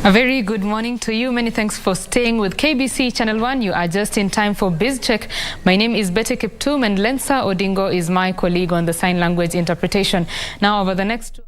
A very good morning to you. Many thanks for staying with KBC Channel 1. You are just in time for Biz Check. My name is Betty Kiptum and Lensa Odingo is my colleague on the sign language interpretation. Now, over the next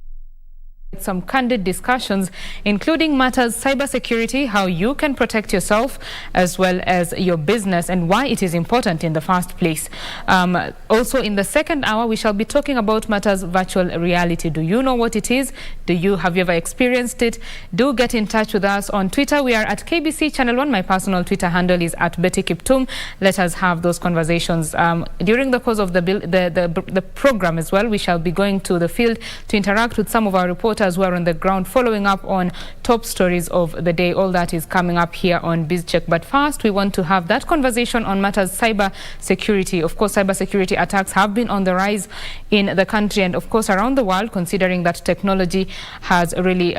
some candid discussions, including matters cybersecurity, how you can protect yourself as well as your business and why it is important in the first place. Also, in the second hour, we shall be talking about matters virtual reality. Do you know what it is? Have you ever experienced it? Do get in touch with us on Twitter. We are at KBC Channel 1. My personal Twitter handle is at Betty Kiptum. Let us have those conversations. During the course of the program as well, we shall be going to the field to interact with some of our reporters who are on the ground, following up on top stories of the day. All that is coming up here on Biz Check. But first, we want to have that conversation on matters cyber security. Of course, cyber security attacks have been on the rise in the country and, of course, around the world, considering that technology has really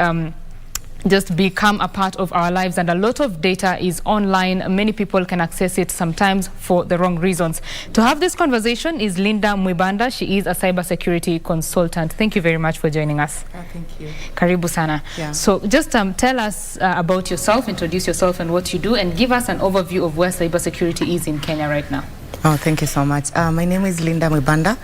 just become a part of our lives, and a lot of data is online. Many people can access it sometimes for the wrong reasons. To have this conversation is Linda Mwibanda. She is a cybersecurity consultant. Thank you very much for joining us. Thank you. Karibu sana. Yeah. So just tell us about yourself, introduce yourself and what you do, and give us an overview of where cybersecurity is in Kenya right now. Oh, thank you so much. My name is Linda Mwibanda.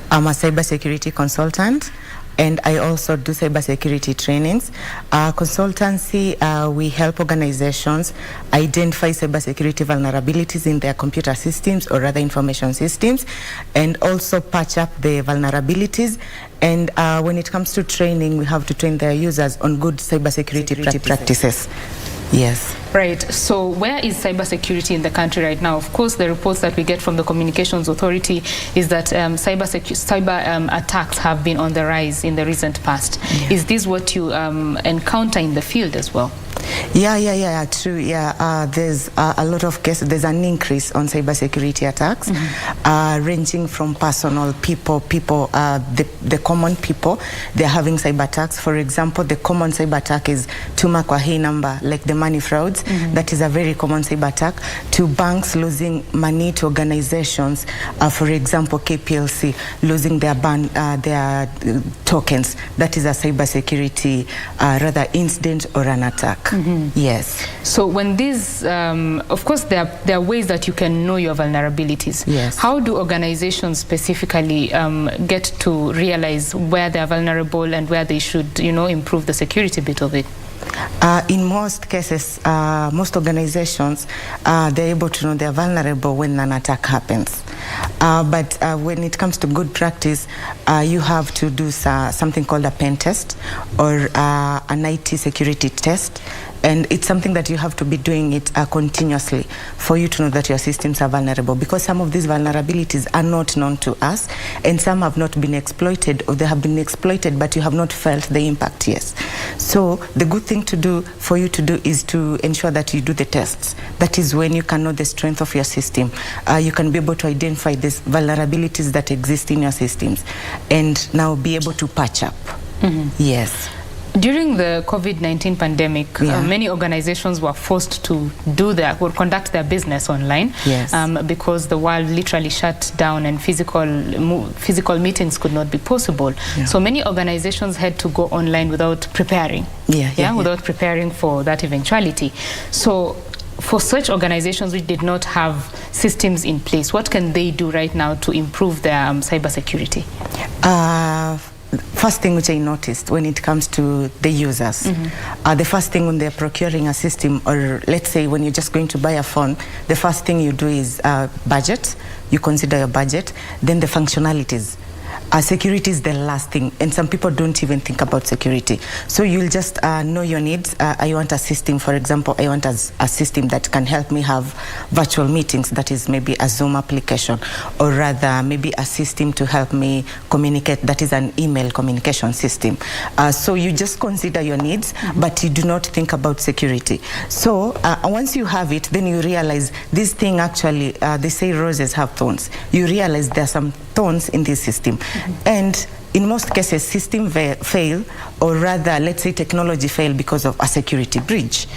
I'm a cybersecurity consultant, and I also do cybersecurity trainings. Consultancy, we help organizations identify cybersecurity vulnerabilities in their computer systems or other information systems, and also patch up the vulnerabilities. And when it comes to training, we have to train their users on good cybersecurity practices. Yes. Right. So where is cybersecurity in the country right now? Of course, the reports that we get from the Communications Authority is that cyber attacks have been on the rise in the recent past. Yeah. Is this what you encounter in the field as well? Yeah, true. Yeah, there's a lot of cases. There's an increase on cybersecurity attacks, ranging from personal people, the common people. They're having cyber attacks. For example, the common cyber attack is tuma kwa hii number, like the money frauds. That is a very common cyber attack. To banks losing money to organizations, for example, KPLC losing their tokens. That is a cybersecurity rather incident or an attack. Yes. So when these, of course, there are ways that you can know your vulnerabilities. Yes. How do organizations specifically get to realize where they are vulnerable and where they should, improve the security bit of it? In most cases, most organizations, they're able to know they're vulnerable when an attack happens. But when it comes to good practice, you have to do something called a pen test or an IT security test. And it's something that you have to be doing it continuously for you to know that your systems are vulnerable, because some of these vulnerabilities are not known to us, and some have not been exploited, or they have been exploited, but you have not felt the impact yet. So the good thing to do for you to do is to ensure that you do the tests. That is when you can know the strength of your system. You can be able to identify these vulnerabilities that exist in your systems and now be able to patch up. Yes. During the COVID-19 pandemic, many organizations were forced to conduct their business online. Yes. Because the world literally shut down and physical meetings could not be possible. Yeah. So many organizations had to go online without preparing. Without preparing for that eventuality. So for such organizations which did not have systems in place, what can they do right now to improve their cybersecurity? First thing which I noticed when it comes to the users, the first thing when they're procuring a system, or let's say when you're just going to buy a phone, the first thing you do is budget. You consider your budget, then the functionalities. Security is the last thing, and some people don't even think about security. So you'll just know your needs. I want a system, for example, I want a system that can help me have virtual meetings, that is maybe a Zoom application, or rather maybe a system to help me communicate, that is an email communication system. So you just consider your needs, but you do not think about security. So once you have it, then you realize this thing actually, they say roses have thorns. You realize there are some thorns in this system. And in most cases system fail, or rather let's say technology fail because of a security breach.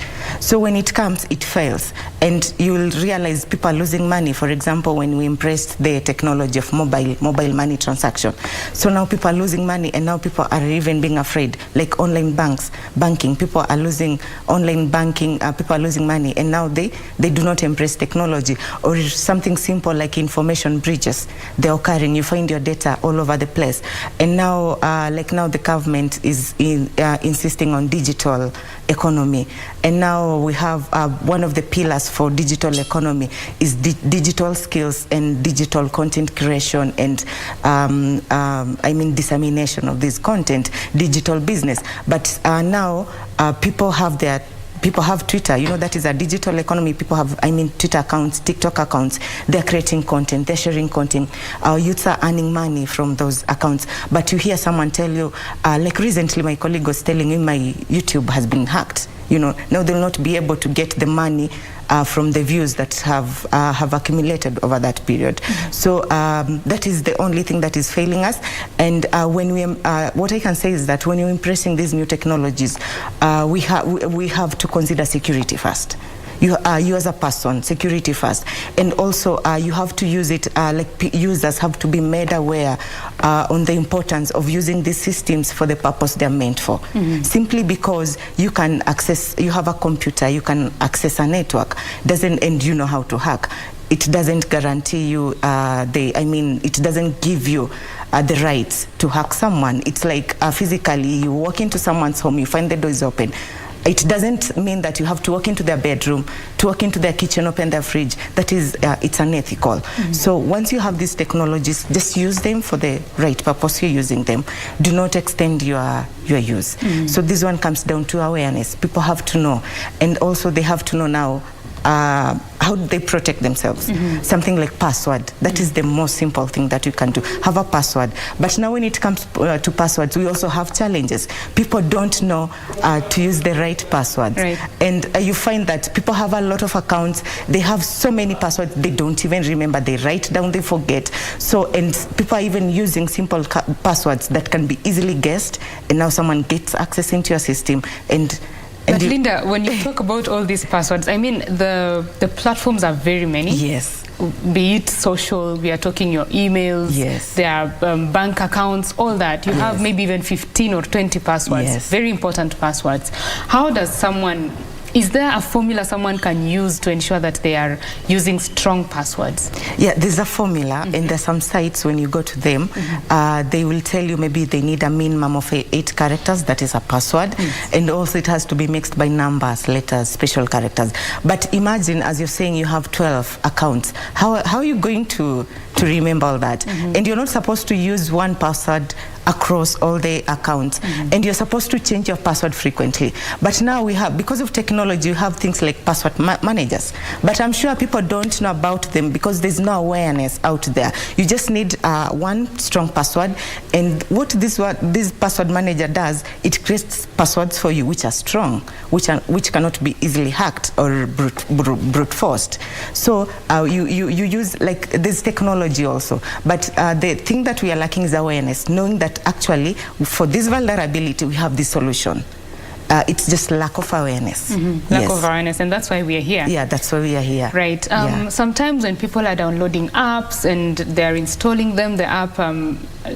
So when it comes, it fails, and you will realize people are losing money. For example, when we embraced the technology of mobile money transaction, so now people are losing money, and now people are even being afraid. Like online banking, people are losing online banking, people are losing money, and now they do not embrace technology. Or something simple like information breaches, they're occurring. You find your data all over the place, and now like now the government is insisting on digital economy, and now we have one of the pillars for digital economy is digital skills and digital content creation and I mean dissemination of this content, digital business. But now people have Twitter, you know, that is a digital economy. People have, I mean, Twitter accounts, TikTok accounts. They're creating content, they're sharing content. Our youths are earning money from those accounts. But you hear someone tell you, like recently my colleague was telling me my YouTube has been hacked. You know, now they'll not be able to get the money from the views that have accumulated over that period. Mm-hmm. So that is the only thing that is failing us. And when we, what I can say is that when you're embracing these new technologies, we have to consider security first. You as a person, security first, and also you have to use it. Like users have to be made aware on the importance of using these systems for the purpose they're meant for. Mm-hmm. Simply because you can access, you have a computer, you can access a network, and you know how to hack. It doesn't guarantee you it doesn't give you the right to hack someone. It's like physically, you walk into someone's home, you find the door is open. It doesn't mean that you have to walk into their bedroom, to walk into their kitchen, open their fridge. That is, it's unethical. Mm-hmm. So once you have these technologies, just use them for the right purpose you're using them. Do not extend your use. Mm-hmm. So this one comes down to awareness. People have to know. And also they have to know now, how do they protect themselves? Mm-hmm. Something like password. That is the most simple thing that you can do. Have a password. But now when it comes to passwords, we also have challenges. People don't know to use the right passwords. Right. And you find that people have a lot of accounts. They have so many passwords, they don't even remember. They write down, they forget. So, and people are even using simple passwords that can be easily guessed. And now someone gets access into your system. But Linda, when you talk about all these passwords, I mean, the platforms are very many. Yes. Be it social, we are talking your emails, yes. There are bank accounts, all that. You yes. have maybe even 15 or 20 passwords, yes. Very important passwords. How does someone, is there a formula someone can use to ensure that they are using strong passwords? Yeah, there's a formula, mm-hmm. and there's some sites when you go to them, mm-hmm. They will tell you maybe they need a minimum of 8 characters, that is a password, mm-hmm. and also it has to be mixed by numbers, letters, special characters. But imagine, as you're saying, you have 12 accounts. How are you going to remember all that? Mm-hmm. And you're not supposed to use one password across all the accounts, mm-hmm. and you're supposed to change your password frequently. But now we have, because of technology, you have things like password managers. But I'm sure people don't know about them because there's no awareness out there. You just need one strong password, and what this password manager does, it creates passwords for you which are strong, which cannot be easily hacked or brute forced. So you use, like, this technology also. But the thing that we are lacking is awareness, knowing that actually for this vulnerability we have this solution. It's just lack of awareness. Mm-hmm. Lack of awareness, and that's why we are here. Yeah, that's why we are here. Right. Sometimes when people are downloading apps and they're installing them, the app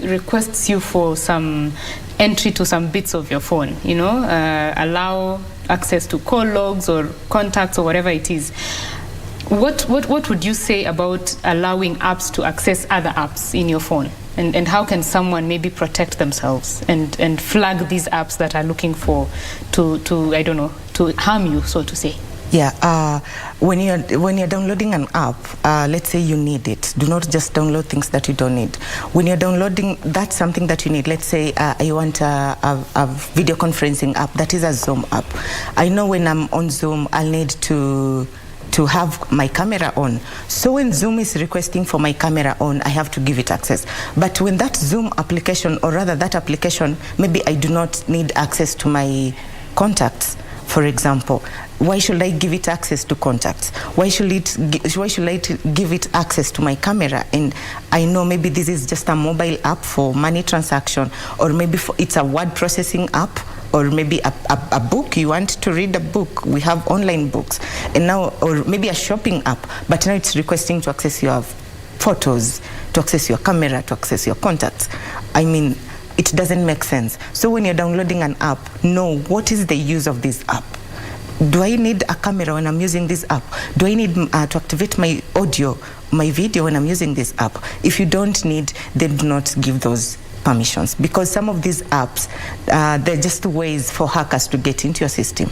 requests you for some entry to some bits of your phone, you know, allow access to call logs or contacts or whatever it is. What would you say about allowing apps to access other apps in your phone? And how can someone maybe protect themselves and flag these apps that are looking for to I don't know, to harm you, so to say? Yeah, when you're downloading an app, let's say you need it. Do not just download things that you don't need. When you're downloading, that's something that you need. Let's say I want a video conferencing app. That is a Zoom app. I know when I'm on Zoom, I'll need to have my camera on. So when Zoom is requesting for my camera on, I have to give it access. But when that Zoom application, or rather that application, maybe I do not need access to my contacts. For example, why should I give it access to contacts? Why should I give it access to my camera? And I know maybe this is just a mobile app for money transaction, or maybe it's a word processing app, or maybe a book. You want to read a book. We have online books. And now, or maybe a shopping app, but now it's requesting to access your photos, to access your camera, to access your contacts. I mean, it doesn't make sense. So when you're downloading an app, know what is the use of this app. Do I need a camera when I'm using this app? Do I need to activate my audio, my video when I'm using this app? If you don't need, then do not give those permissions, because some of these apps, they're just ways for hackers to get into your system.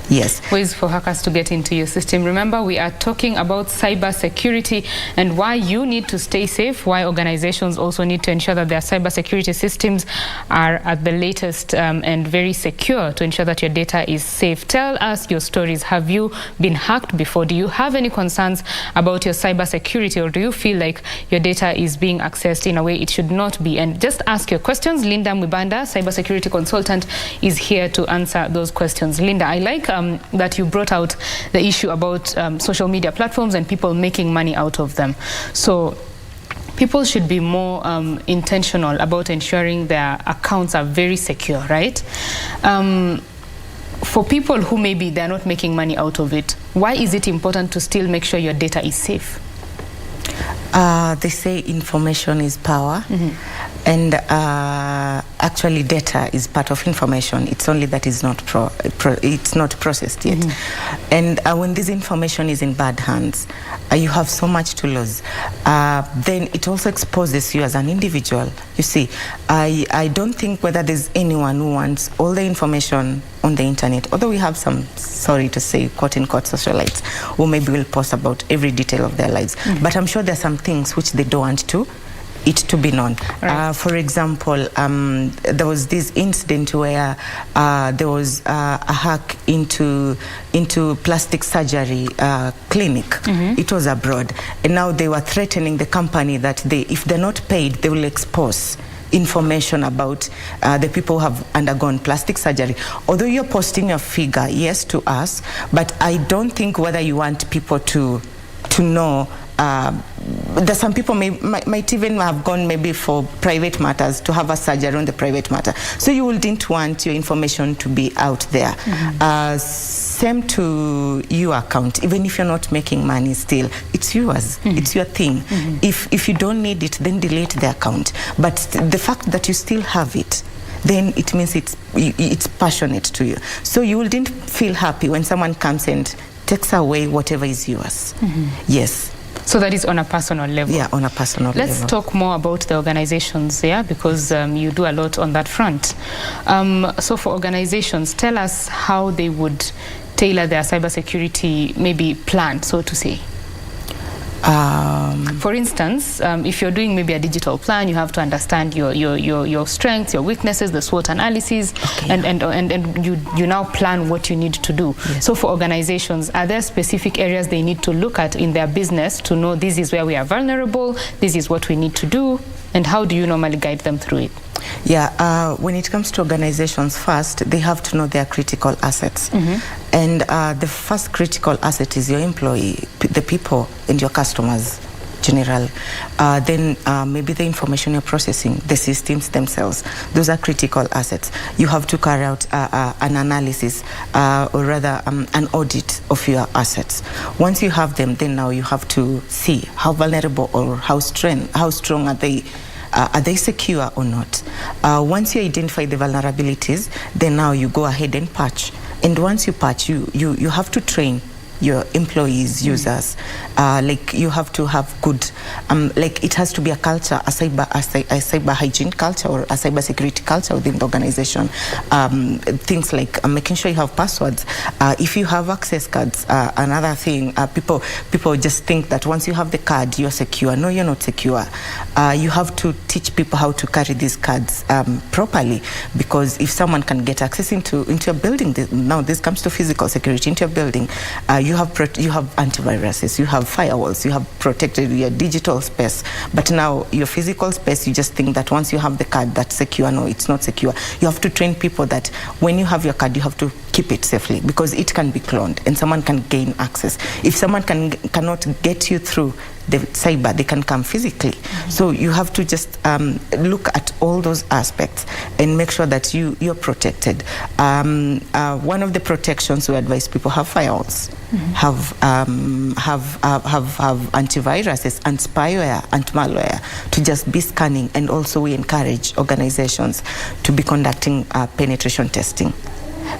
Yes. Ways for hackers to get into your system. Remember, we are talking about cyber security and why you need to stay safe, why organizations also need to ensure that their cyber security systems are at the latest and very secure to ensure that your data is safe. Tell us your stories. Have you been hacked before? Do you have any concerns about your cyber security, or do you feel like your data is being accessed in a way it should not be? And just ask your questions. Linda Mwibanda, cybersecurity consultant, is here to answer those questions. Linda, I like that you brought out the issue about social media platforms and people making money out of them. So people should be more intentional about ensuring their accounts are very secure, right? For people who maybe they're not making money out of it, why is it important to still make sure your data is safe? They say information is power. And actually data is part of information. It's only that it's not it's not processed yet. And when this information is in bad hands, you have so much to lose. Then it also exposes you as an individual. You see, I don't think whether there's anyone who wants all the information on the internet, although we have some, sorry to say, quote-unquote socialites who maybe will post about every detail of their lives. But I'm sure there are some things which they don't want it to be known. Right. For example, there was this incident where there was a hack into plastic surgery clinic. It was abroad, and now they were threatening the company that if they're not paid, they will expose information about the people who have undergone plastic surgery. Although you're posting your figure, yes, to us, but I don't think whether you want people to know. There's some people might even have gone maybe for private matters, to have a surgery on the private matter. So you wouldn't want your information to be out there. Same to your account. Even if you're not making money, still it's yours. It's your thing. If you don't need it, then delete the account. But the fact that you still have it, then it means it's passionate to you. So you wouldn't feel happy when someone comes and takes away whatever is yours. Yes. So that is on a personal level. Yeah, on a personal level. Let's talk more about the organizations, because you do a lot on that front. So for organizations, tell us how they would tailor their cybersecurity maybe plan, so to say. For instance, if you're doing maybe a digital plan, you have to understand your strengths, your weaknesses, the SWOT analysis, and you now plan what you need to do. Yes. So for organizations, are there specific areas they need to look at in their business to know this is where we are vulnerable, this is what we need to do, and how do you normally guide them through it? Yeah, when it comes to organizations, first, they have to know their critical assets. And the first critical asset is your employee, the people and your customers, generally. Then maybe the information you're processing, the systems themselves, those are critical assets. You have to carry out an analysis, or rather an audit of your assets. Once you have them, then now you have to see how vulnerable or how strong are they. Are they secure or not? Once you identify the vulnerabilities, then now you go ahead and patch. And once you patch, you have to train your employees, users. Like you have to have good, like it has to be a culture, a cyber hygiene culture or a cyber security culture within the organization. Things like making sure you have passwords. If you have access cards, another thing, people just think that once you have the card, you're secure. No, you're not secure. You have to teach people how to carry these cards properly, because if someone can get access into a building, now this comes to physical security, into a building, you have antiviruses, you have firewalls, you have protected your digital space, but now your physical space, you just think that once you have the card, that's secure. No, it's not secure. You have to train people that when you have your card, you have to keep it safely, because it can be cloned and someone can gain access. If someone cannot get you through the cyber, they can come physically. So you have to just look at all those aspects and make sure that you're protected. One of the protections we advise people: have firewalls, have antiviruses, and spyware and malware, to just be scanning. And also we encourage organizations to be conducting penetration testing,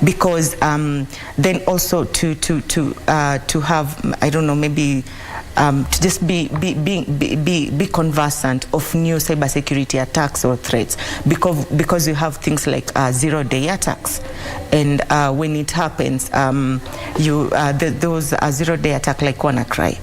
because then also to have, I don't know, maybe to just be conversant of new cybersecurity attacks or threats, because you have things like zero-day attacks, and when it happens, those zero-day attack like WannaCry,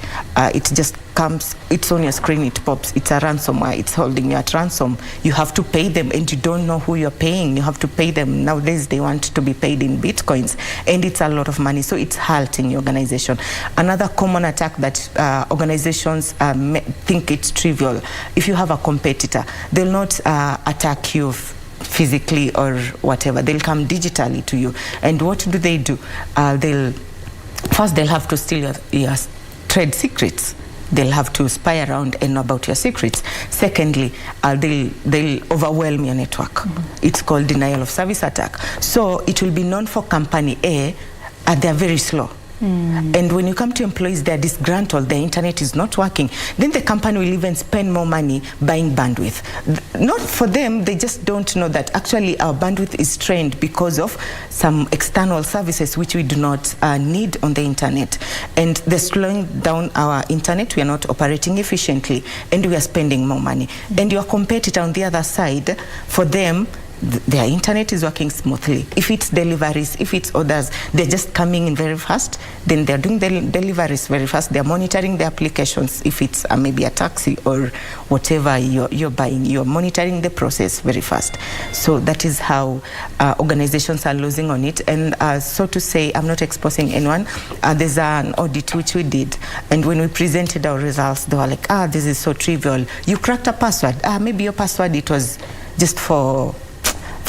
it just comes, it's on your screen, it pops, it's a ransomware, it's holding you at ransom. You have to pay them, and you don't know who you're paying. You have to pay them. Nowadays they want to be paid in bitcoins, and it's a lot of money, so it's halting your organization. Another common attack that organizations think it's trivial: if you have a competitor, they'll not attack you physically or whatever, they'll come digitally to you. And what do? They'll have to steal your trade secrets. They'll have to spy around and know about your secrets. Secondly, they'll overwhelm your network. It's called denial of service attack. So it will be known for company A, they're very slow. And when you come to employees, they're disgruntled, their internet is not working. Then the company will even spend more money buying bandwidth. Not for them, they just don't know that actually our bandwidth is strained because of some external services which we do not need on the internet. And they're slowing down our internet, we are not operating efficiently, and we are spending more money. And your competitor on the other side, for them, their internet is working smoothly. If it's deliveries, if it's orders, they're just coming in very fast. Then they're doing the deliveries very fast. They're monitoring the applications. If it's maybe a taxi or whatever you're buying, you're monitoring the process very fast. So that is how organizations are losing on it. And so to say, I'm not exposing anyone. There's an audit which we did, and when we presented our results, they were like, this is so trivial. You cracked a password. Maybe your password, it was just for...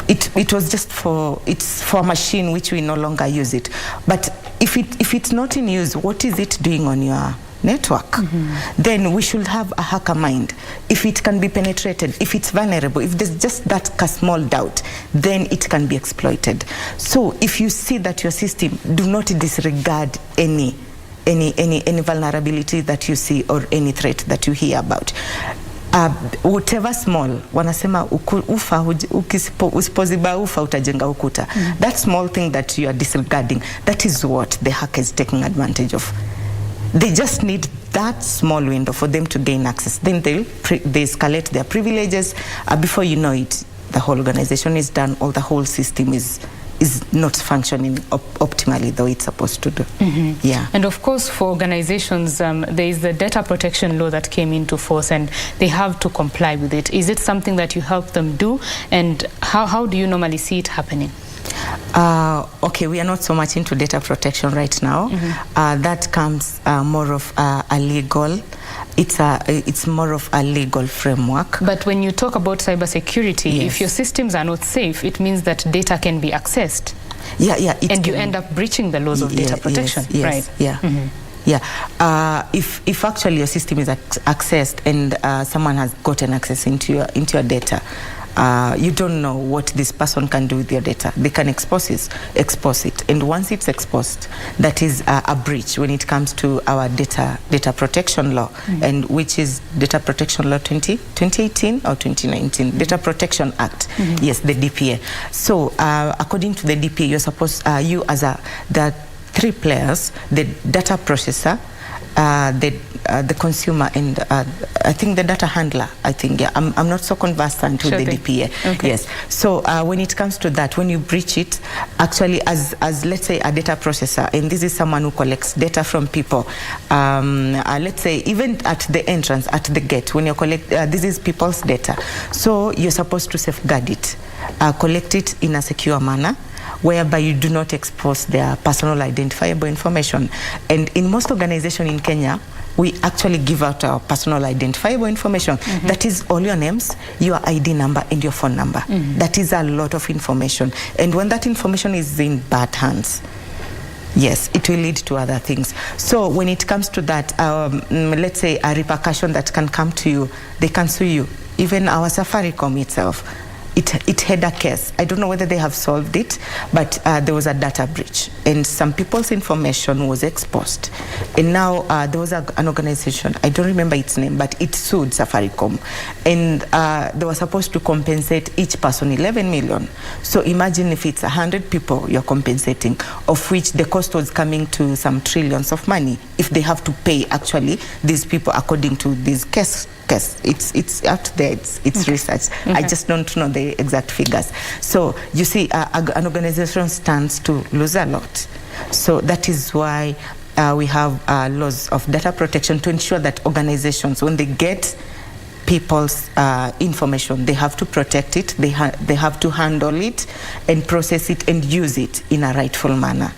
it's for a machine which we no longer use it. But if it's not in use, what is it doing on your network? Then we should have a hacker mind. If it can be penetrated, if it's vulnerable, if there's just that small doubt, then it can be exploited. So if you see that your system, do not disregard any vulnerability that you see or any threat that you hear about. Whatever small, wanasema usipoziba ufa utajenga ukuta. That small thing that you are disregarding, that is what the hacker is taking advantage of. They just need that small window for them to gain access. Then they escalate their privileges. Before you know it, the whole organization is done, or the whole system is not functioning optimally the way it's supposed to do. Yeah. And of course, for organizations, there is the data protection law that came into force, and they have to comply with it. Is it something that you help them do, and how do you normally see it happening? Okay, we are not so much into data protection right now. That comes more of a legal. It's more of a legal framework. But when you talk about cybersecurity, yes, if your systems are not safe, it means that data can be accessed. Yeah. And you end up breaching the laws of data protection, yes, right? Yeah. Yeah. If actually your system is accessed and someone has gotten access into your data, you don't know what this person can do with your data. They can expose it, and once it's exposed, that is a breach when it comes to our data protection law, and which is Data Protection Law 2018 or 2019, Data Protection Act. Yes, the DPA. So according to the DPA, you're supposed you as the three players: the data processor, the consumer, and I think the data handler. I think, yeah, I'm not so conversant with the DPA. Okay. Yes. So when it comes to that, when you breach it, actually, as let's say a data processor, and this is someone who collects data from people. Let's say even at the entrance, at the gate, when you collect, this is people's data. So you're supposed to safeguard it, collect it in a secure manner, whereby you do not expose their personal identifiable information. And in most organizations in Kenya, we actually give out our personal identifiable information. That is all your names, your ID number, and your phone number. That is a lot of information. And when that information is in bad hands, yes, it will lead to other things. So when it comes to that, let's say a repercussion that can come to you, they can sue you. Even our Safaricom itself, it had a case. I don't know whether they have solved it, but there was a data breach, and some people's information was exposed. And now there was an organization, I don't remember its name, but it sued Safaricom, and they were supposed to compensate each person 11 million. So imagine if it's 100 people you're compensating, of which the cost was coming to some trillions of money, if they have to pay actually these people according to this case. It's out there, it's research. I just don't know the exact figures. So you see, an organization stands to lose a lot. So that is why we have laws of data protection to ensure that organizations, when they get people's information, they have to protect it, they have to handle it and process it and use it in a rightful manner.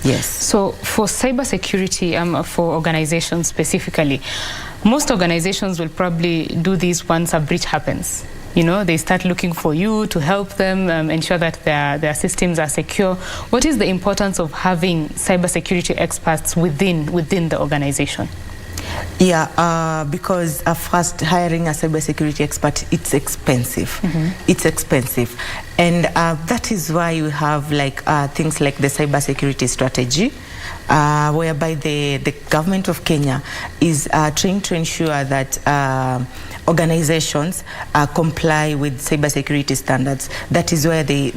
Yes. So for cybersecurity, for organizations specifically, most organizations will probably do this once a breach happens. You know, they start looking for you to help them ensure that their systems are secure. What is the importance of having cybersecurity experts within the organization? Yeah, because first, hiring a cybersecurity expert, it's expensive. It's expensive. And that is why you have like things like the cybersecurity strategy, whereby the government of Kenya is trying to ensure that organizations comply with cybersecurity standards. That is where they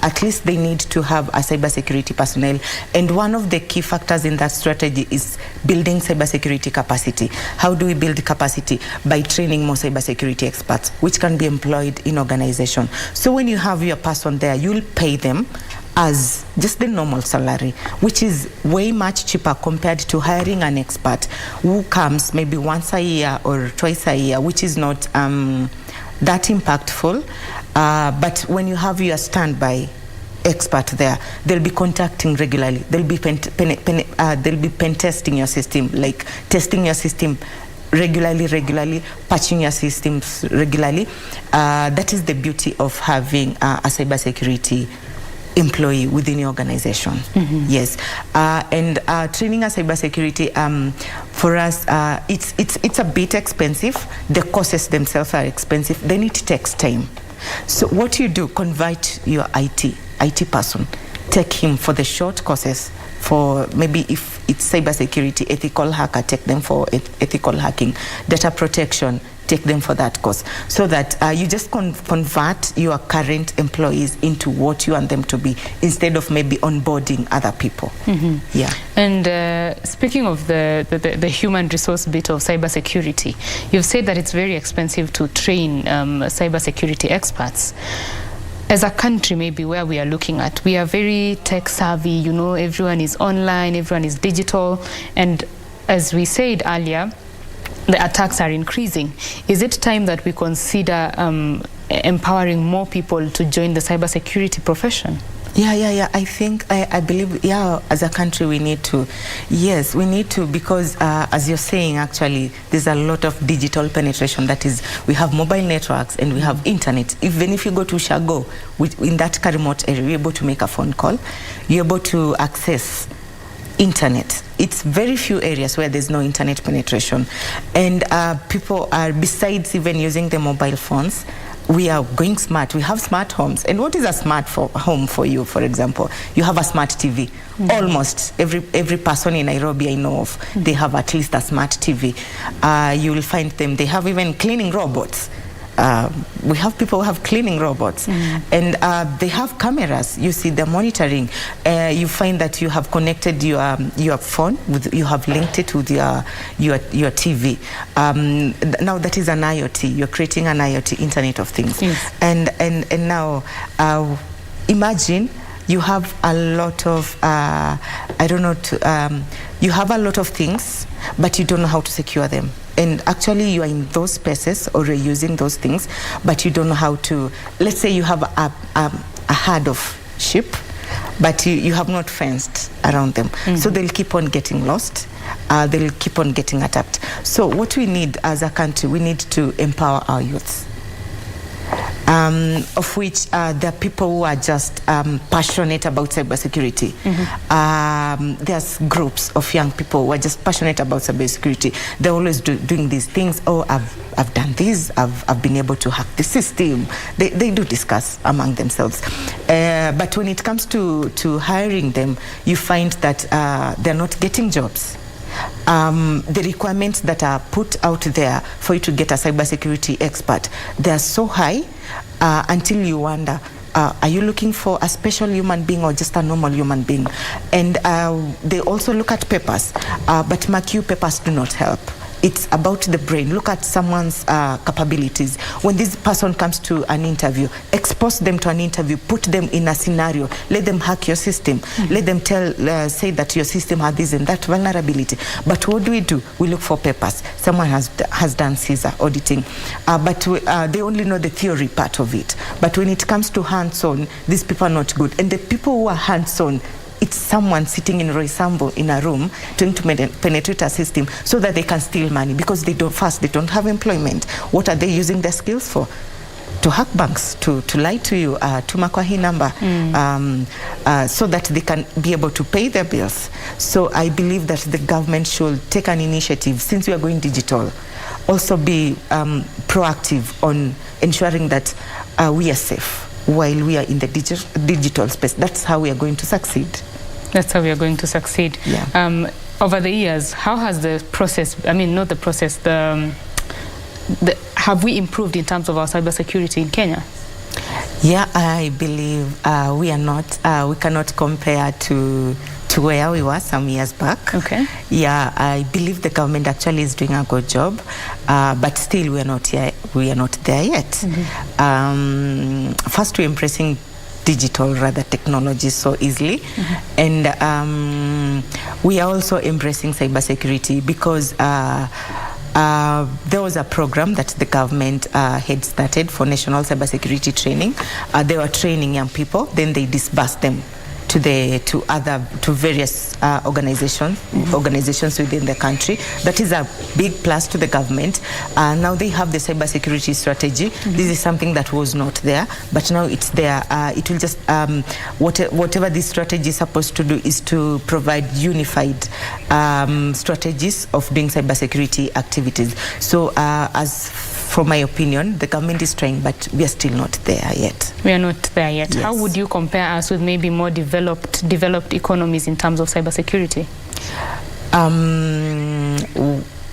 at least they need to have a cybersecurity personnel. And one of the key factors in that strategy is building cybersecurity capacity. How do we build capacity? By training more cybersecurity experts, which can be employed in organization. So when you have your person there, you'll pay them as just the normal salary, which is way much cheaper compared to hiring an expert who comes maybe once a year or twice a year, which is not that impactful. But when you have your standby expert there, they'll be contacting regularly. They'll be pen testing your system, like testing your system regularly, patching your systems regularly. That is the beauty of having a cybersecurity employee within your organization. Yes. And training a cybersecurity, for us, it's a bit expensive. The courses themselves are expensive. Then it takes time. So what you do, convert your IT person, take him for the short courses, for maybe if it's cybersecurity, ethical hacker, take them for ethical hacking, data protection, take them for that course, so that you just convert your current employees into what you want them to be, instead of maybe onboarding other people. Yeah. And speaking of the human resource bit of cybersecurity, you've said that it's very expensive to train cybersecurity experts. As a country, maybe where we are looking at, we are very tech savvy, you know, everyone is online, everyone is digital, and as we said earlier, the attacks are increasing. Is it time that we consider empowering more people to join the cybersecurity profession? Yeah. I believe, as a country we need to. Yes, we need to, because as you're saying, actually, there's a lot of digital penetration. That is, we have mobile networks and we have internet. Even if you go to Shago, in that remote area, you're able to make a phone call. You're able to access internet. It's very few areas where there's no internet penetration. And people are, besides even using the mobile phones, we are going smart. We have smart homes. And what is a smart home for you, for example? You have a smart TV. Almost every person in Nairobi I know of, they have at least a smart TV. You will find them, they have even cleaning robots. We have people who have cleaning robots, and they have cameras. You see, they're monitoring. You find that you have connected your phone with, you have linked it with your TV. Now that is an IoT. You're creating an IoT, Internet of Things. Yes. And now imagine you have a lot of you have a lot of things, but you don't know how to secure them. And actually you are in those spaces or you're using those things, but you don't know how to. Let's say you have a herd of sheep, but you have not fenced around them. So they'll keep on getting lost. they'll keep on getting attacked. So what we need as a country, we need to empower our youths. Of which there are people who are just passionate about cybersecurity. There's groups of young people who are just passionate about cybersecurity. They're always doing these things. Oh, I've done this. I've been able to hack the system. They do discuss among themselves. But when it comes to hiring them, you find that they're not getting jobs. The requirements that are put out there for you to get a cybersecurity expert, they are so high until you wonder, are you looking for a special human being or just a normal human being? And they also look at papers, but mark you, papers do not help. It's about the brain. Look at someone's capabilities. When this person comes to an interview, expose them to an interview, put them in a scenario, let them hack your system, let them say that your system has this and that vulnerability. But what do? We look for papers. Someone has done CISA auditing, but they only know the theory part of it. But when it comes to hands-on, these people are not good. And the people who are hands-on, it's someone sitting in Roysambo in a room trying to penetrate a system so that they can steal money, because they don't have employment. What are they using their skills for? To hack banks, to lie to you, to makwahi number, so that they can be able to pay their bills. So I believe that the government should take an initiative, since we are going digital, also be proactive on ensuring that we are safe while we are in the digital space. That's how we are going to succeed. That's how we are going to succeed. Yeah. Over the years, how has the process, not the process, have we improved in terms of our cybersecurity in Kenya? Yeah, I believe we cannot compare to where we were some years back. Okay. Yeah, I believe the government actually is doing a good job, but still we are not there yet. First, we're embracing digital, rather technology, so easily, and we are also embracing cybersecurity, because there was a program that the government had started for national cybersecurity training. They were training young people, then they disbursed them to various organizations within the country. That is a big plus to the government. Now they have the cybersecurity strategy. This is something that was not there, but now it's there. It will just whatever this strategy is supposed to do is to provide unified strategies of doing cybersecurity activities. So for my opinion, the government is trying, but we are still not there yet. We are not there yet. Yes. How would you compare us with maybe more developed economies in terms of cybersecurity?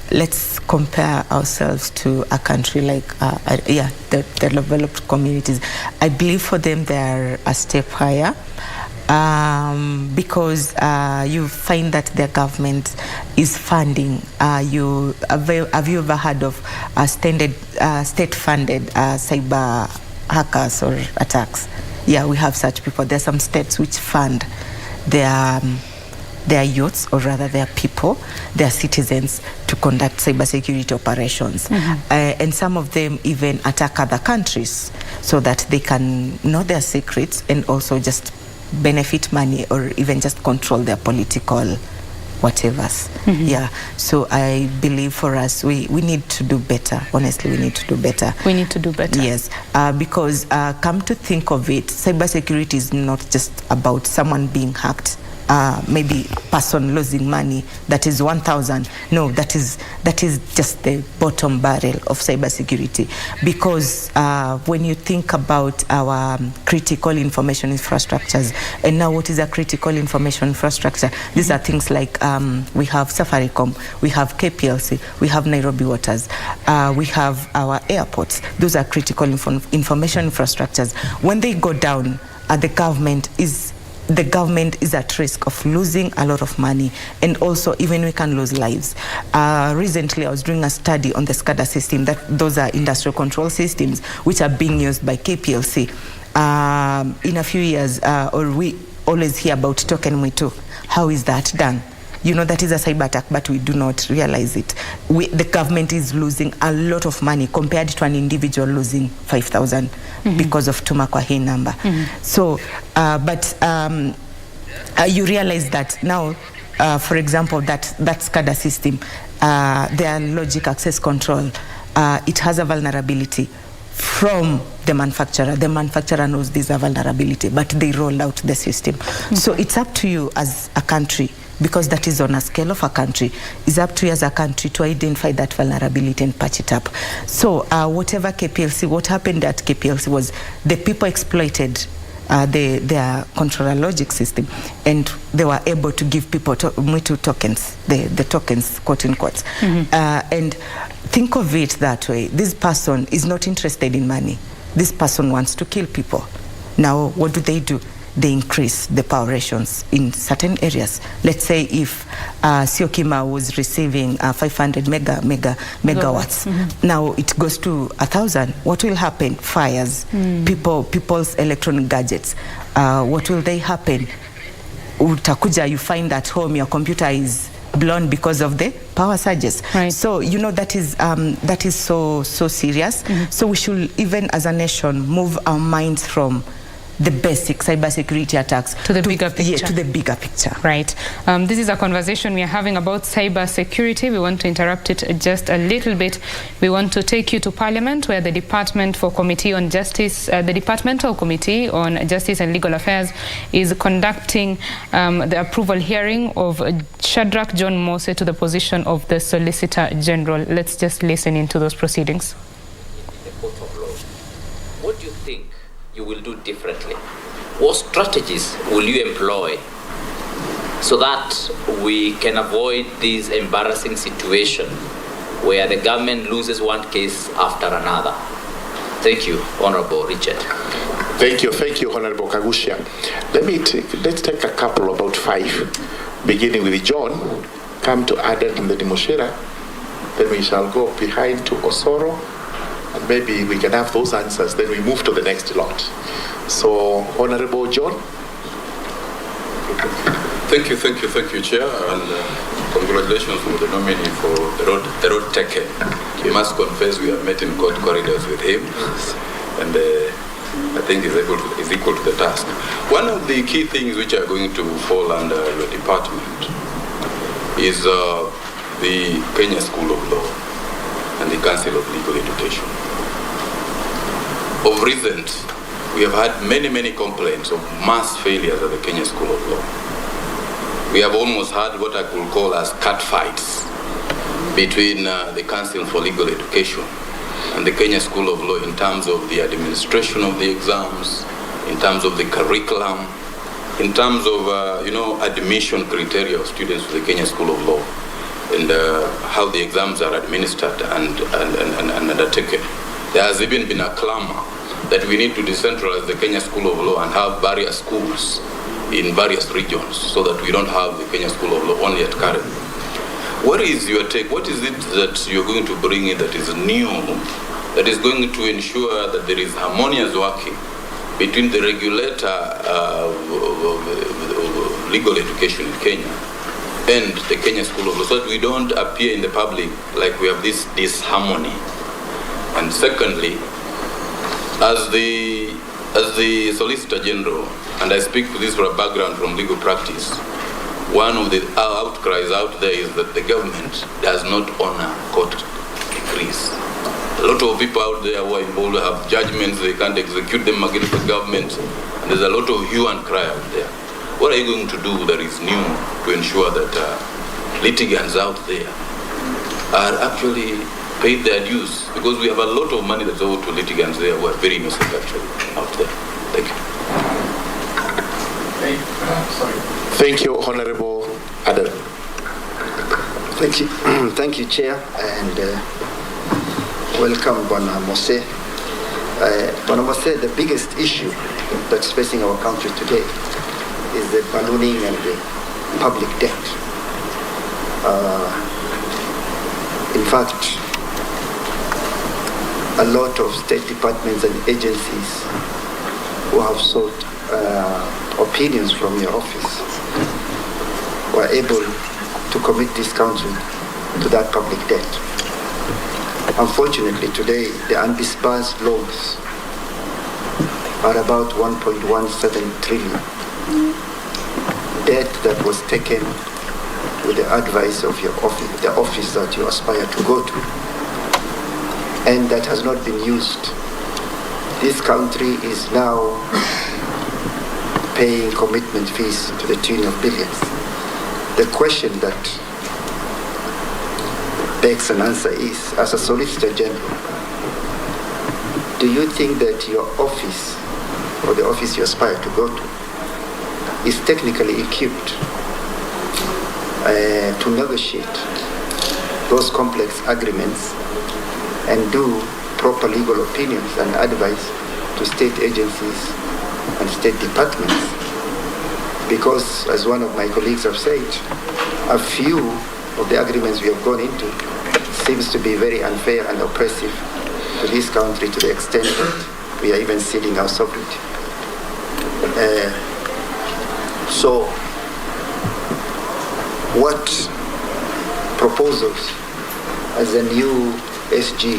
Let's compare ourselves to a country like the developed communities. I believe for them they are a step higher. Because you find that their government is funding. Have you ever heard of state-funded cyber hackers or attacks? Yeah, we have such people. There are some states which fund their youths, or rather their people, their citizens, to conduct cybersecurity operations. And some of them even attack other countries so that they can know their secrets and also just benefit money, or even just control their political whatevers. Yeah, so I believe for us, we need to do better. Honestly, we need to do better. We need to do better. Yes, because come to think of it, cybersecurity is not just about someone being hacked. Maybe person losing money, that is 1,000. No, that is just the bottom barrel of cybersecurity. Because when you think about our critical information infrastructures, and now what is a critical information infrastructure? These are things like we have Safaricom, we have KPLC, we have Nairobi Waters, we have our airports. Those are critical information infrastructures. When they go down, the government is at risk of losing a lot of money, and also even we can lose lives. Recently, I was doing a study on the SCADA system. Those are industrial control systems which are being used by KPLC. In a few years, or we always hear about token mwitu. How is that done? You know, that is a cyber attack, but we do not realize it. The government is losing a lot of money compared to an individual losing 5,000 because of tumakwahi number. So, but you realize that now for example, that SCADA system, their logic access control, it has a vulnerability from the manufacturer. The manufacturer knows there's a vulnerability, but they roll out the system. Okay. So it's up to you as a country, because that is on a scale of a country. It's up to you as a country to identify that vulnerability and patch it up. So whatever KPLC, what happened at KPLC was the people exploited their controller logic system, and they were able to give people Mwitu tokens, the tokens, quote in quotes. And think of it that way. This person is not interested in money. This person wants to kill people. Now, what do? They increase the power rations in certain areas. Let's say if Syokimau was receiving 500 megawatts, now it goes to 1,000. What will happen? Fires, people's electronic gadgets. What will they happen? Utakuja, you find at home your computer is blown because of the power surges. Right. So you know that is so serious. So we should, even as a nation, move our minds from the basic cybersecurity attacks to the bigger picture. Yeah, to the bigger picture. Right. This is a conversation we are having about cybersecurity. We want to interrupt it just a little bit. We want to take you to Parliament, where the Departmental Committee on Justice and Legal Affairs is conducting the approval hearing of Shadrach John Mose to the position of the Solicitor General. Let's just listen into those proceedings. The court of law. What do you think you will do differently? What strategies will you employ so that we can avoid this embarrassing situation where the government loses one case after another? Thank you, Honorable Richard. Thank you, Honorable Kagusha. Let's take a couple, about 5, beginning with John, come to Aden and the Dimoshera, then we shall go behind to Osoro, and maybe we can have those answers, then we move to the next lot. So, Honorable John. Thank you, Chair, and congratulations for the nominee for the road taken. I must confess we have met in court corridors with him, and I think he's equal to the task. One of the key things which are going to fall under your department is the Kenya School of Law and the Council of Legal Education. Of recent, we have had many complaints of mass failures at the Kenya School of Law. We have almost had what I could call as cat fights between the Council for Legal Education and the Kenya School of Law in terms of the administration of the exams, in terms of the curriculum, in terms of admission criteria of students to the Kenya School of Law, and how the exams are administered and undertaken. There has even been a clamor that we need to decentralize the Kenya School of Law and have various schools in various regions so that we don't have the Kenya School of Law only at Karen. What is your take? What is it that you're going to bring in that is new, that is going to ensure that there is harmonious working between the regulator of legal education in Kenya and the Kenya School of Law, so that we don't appear in the public like we have this disharmony? And secondly, as the Solicitor General, and I speak to this from a background from legal practice, one of the outcries out there is that the government does not honor court decrees. A lot of people out there who are involved have judgments, they can't execute them against the government, and there's a lot of hue and cry out there. What are you going to do that is new to ensure that litigants out there are actually paid their dues? Because we have a lot of money that's owed to litigants there who are very innocent actually out there. Thank you. Thank you, Honorable Adam. Thank you. Thank you, Chair, and welcome, Bwana Mose. Bwana Mose, the biggest issue that's facing our country today is the ballooning and the public debt. In fact, a lot of state departments and agencies who have sought opinions from your office were able to commit this country to that public debt. Unfortunately, today, the undisbursed loans are about 1.17 trillion. Debt that was taken with the advice of your office, the office that you aspire to go to, and that has not been used. This country is now paying commitment fees to the tune of billions. The question that begs an answer is, as a Solicitor General, do you think that your office, or the office you aspire to go to, is technically equipped to negotiate those complex agreements and do proper legal opinions and advice to state agencies and state departments? Because, as one of my colleagues have said, a few of the agreements we have gone into seems to be very unfair and oppressive to this country, to the extent that we are even ceding our sovereignty. So, what proposals as a new SG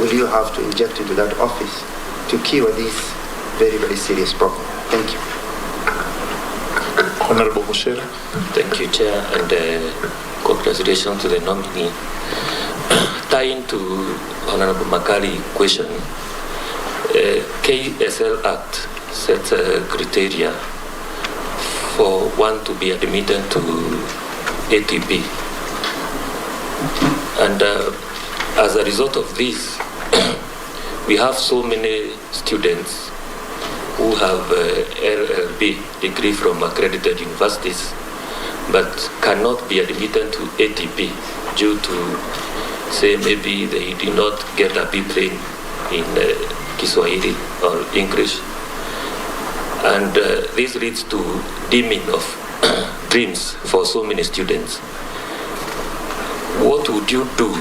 will you have to inject into that office to cure this very, very serious problem? Thank you. Honorable Mushera. Thank you, Chair, and congratulations to the nominee. Tying to Honorable Makali's question, KSL Act sets a criteria for one to be admitted to ATP. And as a result of this, we have so many students who have a LLB degree from accredited universities but cannot be admitted to ATP due to, say, maybe they did not get a B plane in Kiswahili or English. And this leads to dimming of dreams for so many students. What would you do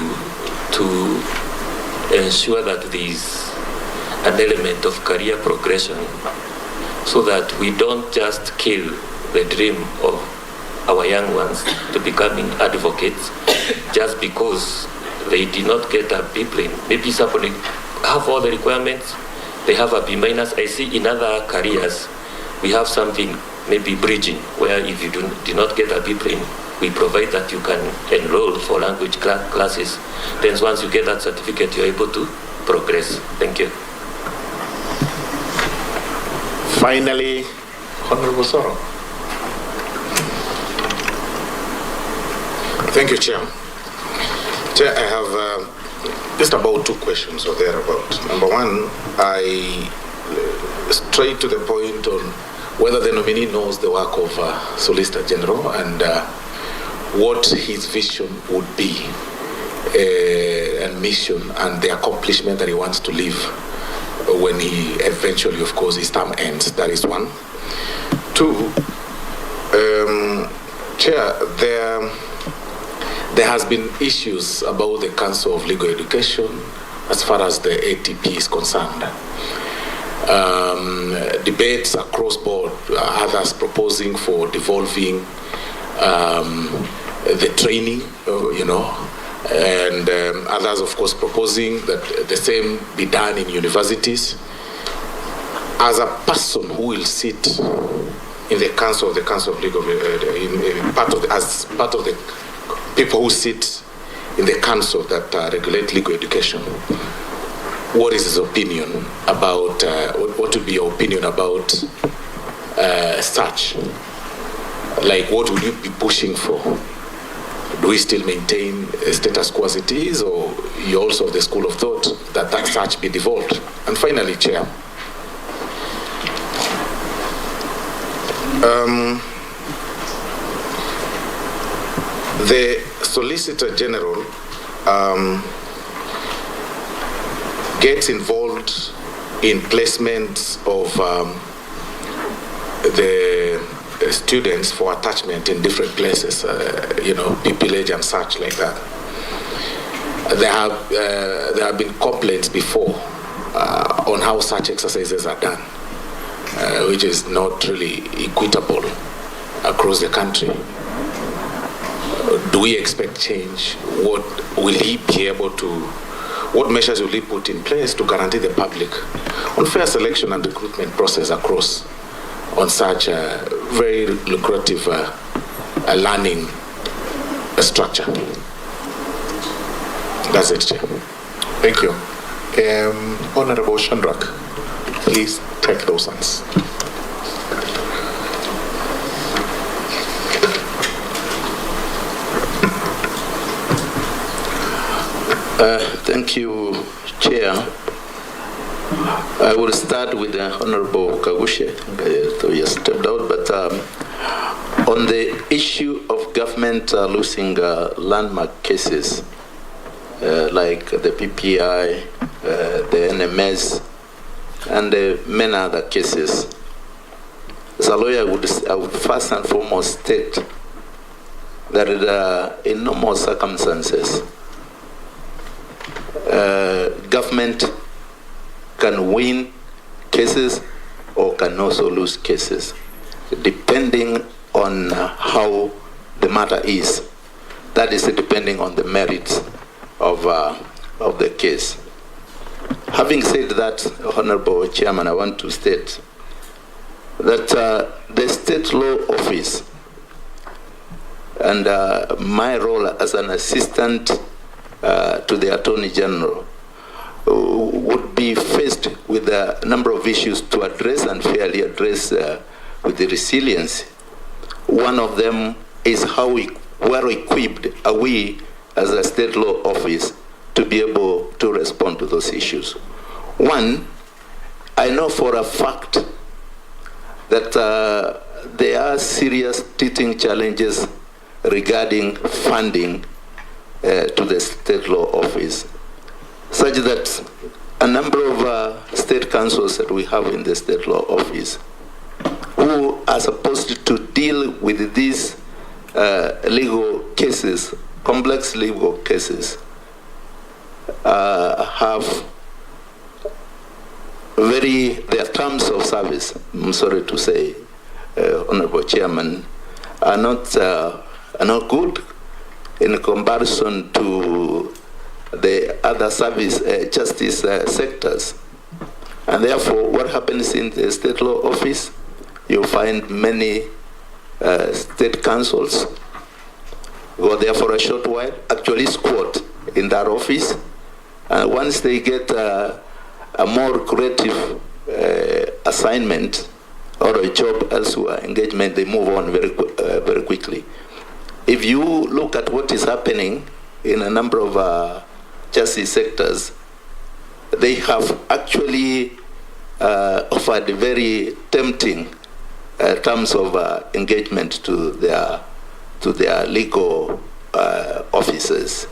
to ensure that there is an element of career progression so that we don't just kill the dream of our young ones to becoming advocates just because they did not get a B plane? Maybe somebody have all the requirements, they have a B minus. I see in other careers we have something, maybe bridging, where if you do not get a B plane, we provide that you can enroll for language classes. Then once you get that certificate, you're able to progress. Thank you. Finally, Honorable Soro. Thank you, Chair. Chair, I have just about two questions or thereabout. Number one, I straight to the point on whether the nominee knows the work of Solicitor General and what his vision would be and mission and the accomplishment that he wants to leave when he eventually, of course, his term ends. That is one. Two, Chair, there has been issues about the Council of Legal Education as far as the ATP is concerned. Debates across board, others proposing for devolving the training, and others, of course, proposing that the same be done in universities. As a person who will sit in the Council of Legal, as part of the people who sit in the Council that regulate legal education, what is his opinion about, what would be your opinion about such? Like, what would you be pushing for? Do we still maintain status quo as it is, or you also of the school of thought that such be devolved? And finally, Chair, the Solicitor General gets involved in placement of the students for attachment in different places, pupillage and such like that. There have been complaints before on how such exercises are done, which is not really equitable across the country. Do we expect change? What will he be able to, what measures will he put in place to guarantee the public on fair selection and recruitment process across on such very lucrative learning structure. That's it, Chair. Thank you. Honorable Shandrak, please take those hands. Thank you, Chair. I will start with the Honorable Kagusha, though he has stepped out, but on the issue of government losing landmark cases, like the PPI, the NMS, and many other cases, as a lawyer, I would first and foremost state that in normal circumstances, government can win cases or can also lose cases, depending on how the matter is. That is depending on the merits of the case. Having said that, Honorable Chairman, I want to state that the State Law Office and my role as an assistant to the Attorney General would be faced with a number of issues to address and fairly address with the resilience. One of them is how well equipped are we as a State Law Office to be able to respond to those issues. One, I know for a fact that there are serious teething challenges regarding funding to the State Law Office, such that a number of state councils that we have in the State Law Office who are supposed to deal with these legal cases, complex legal cases, have their terms of service, I'm sorry to say, Honorable Chairman, are not good in comparison to the other service justice sectors. And therefore, what happens in the State Law Office, you find many state councils go there for a short while, actually squat in that office, and once they get a more creative assignment or a job elsewhere, engagement, they move on very quickly. If you look at what is happening in a number of justice sectors, they have actually offered very tempting terms of engagement to their legal officers.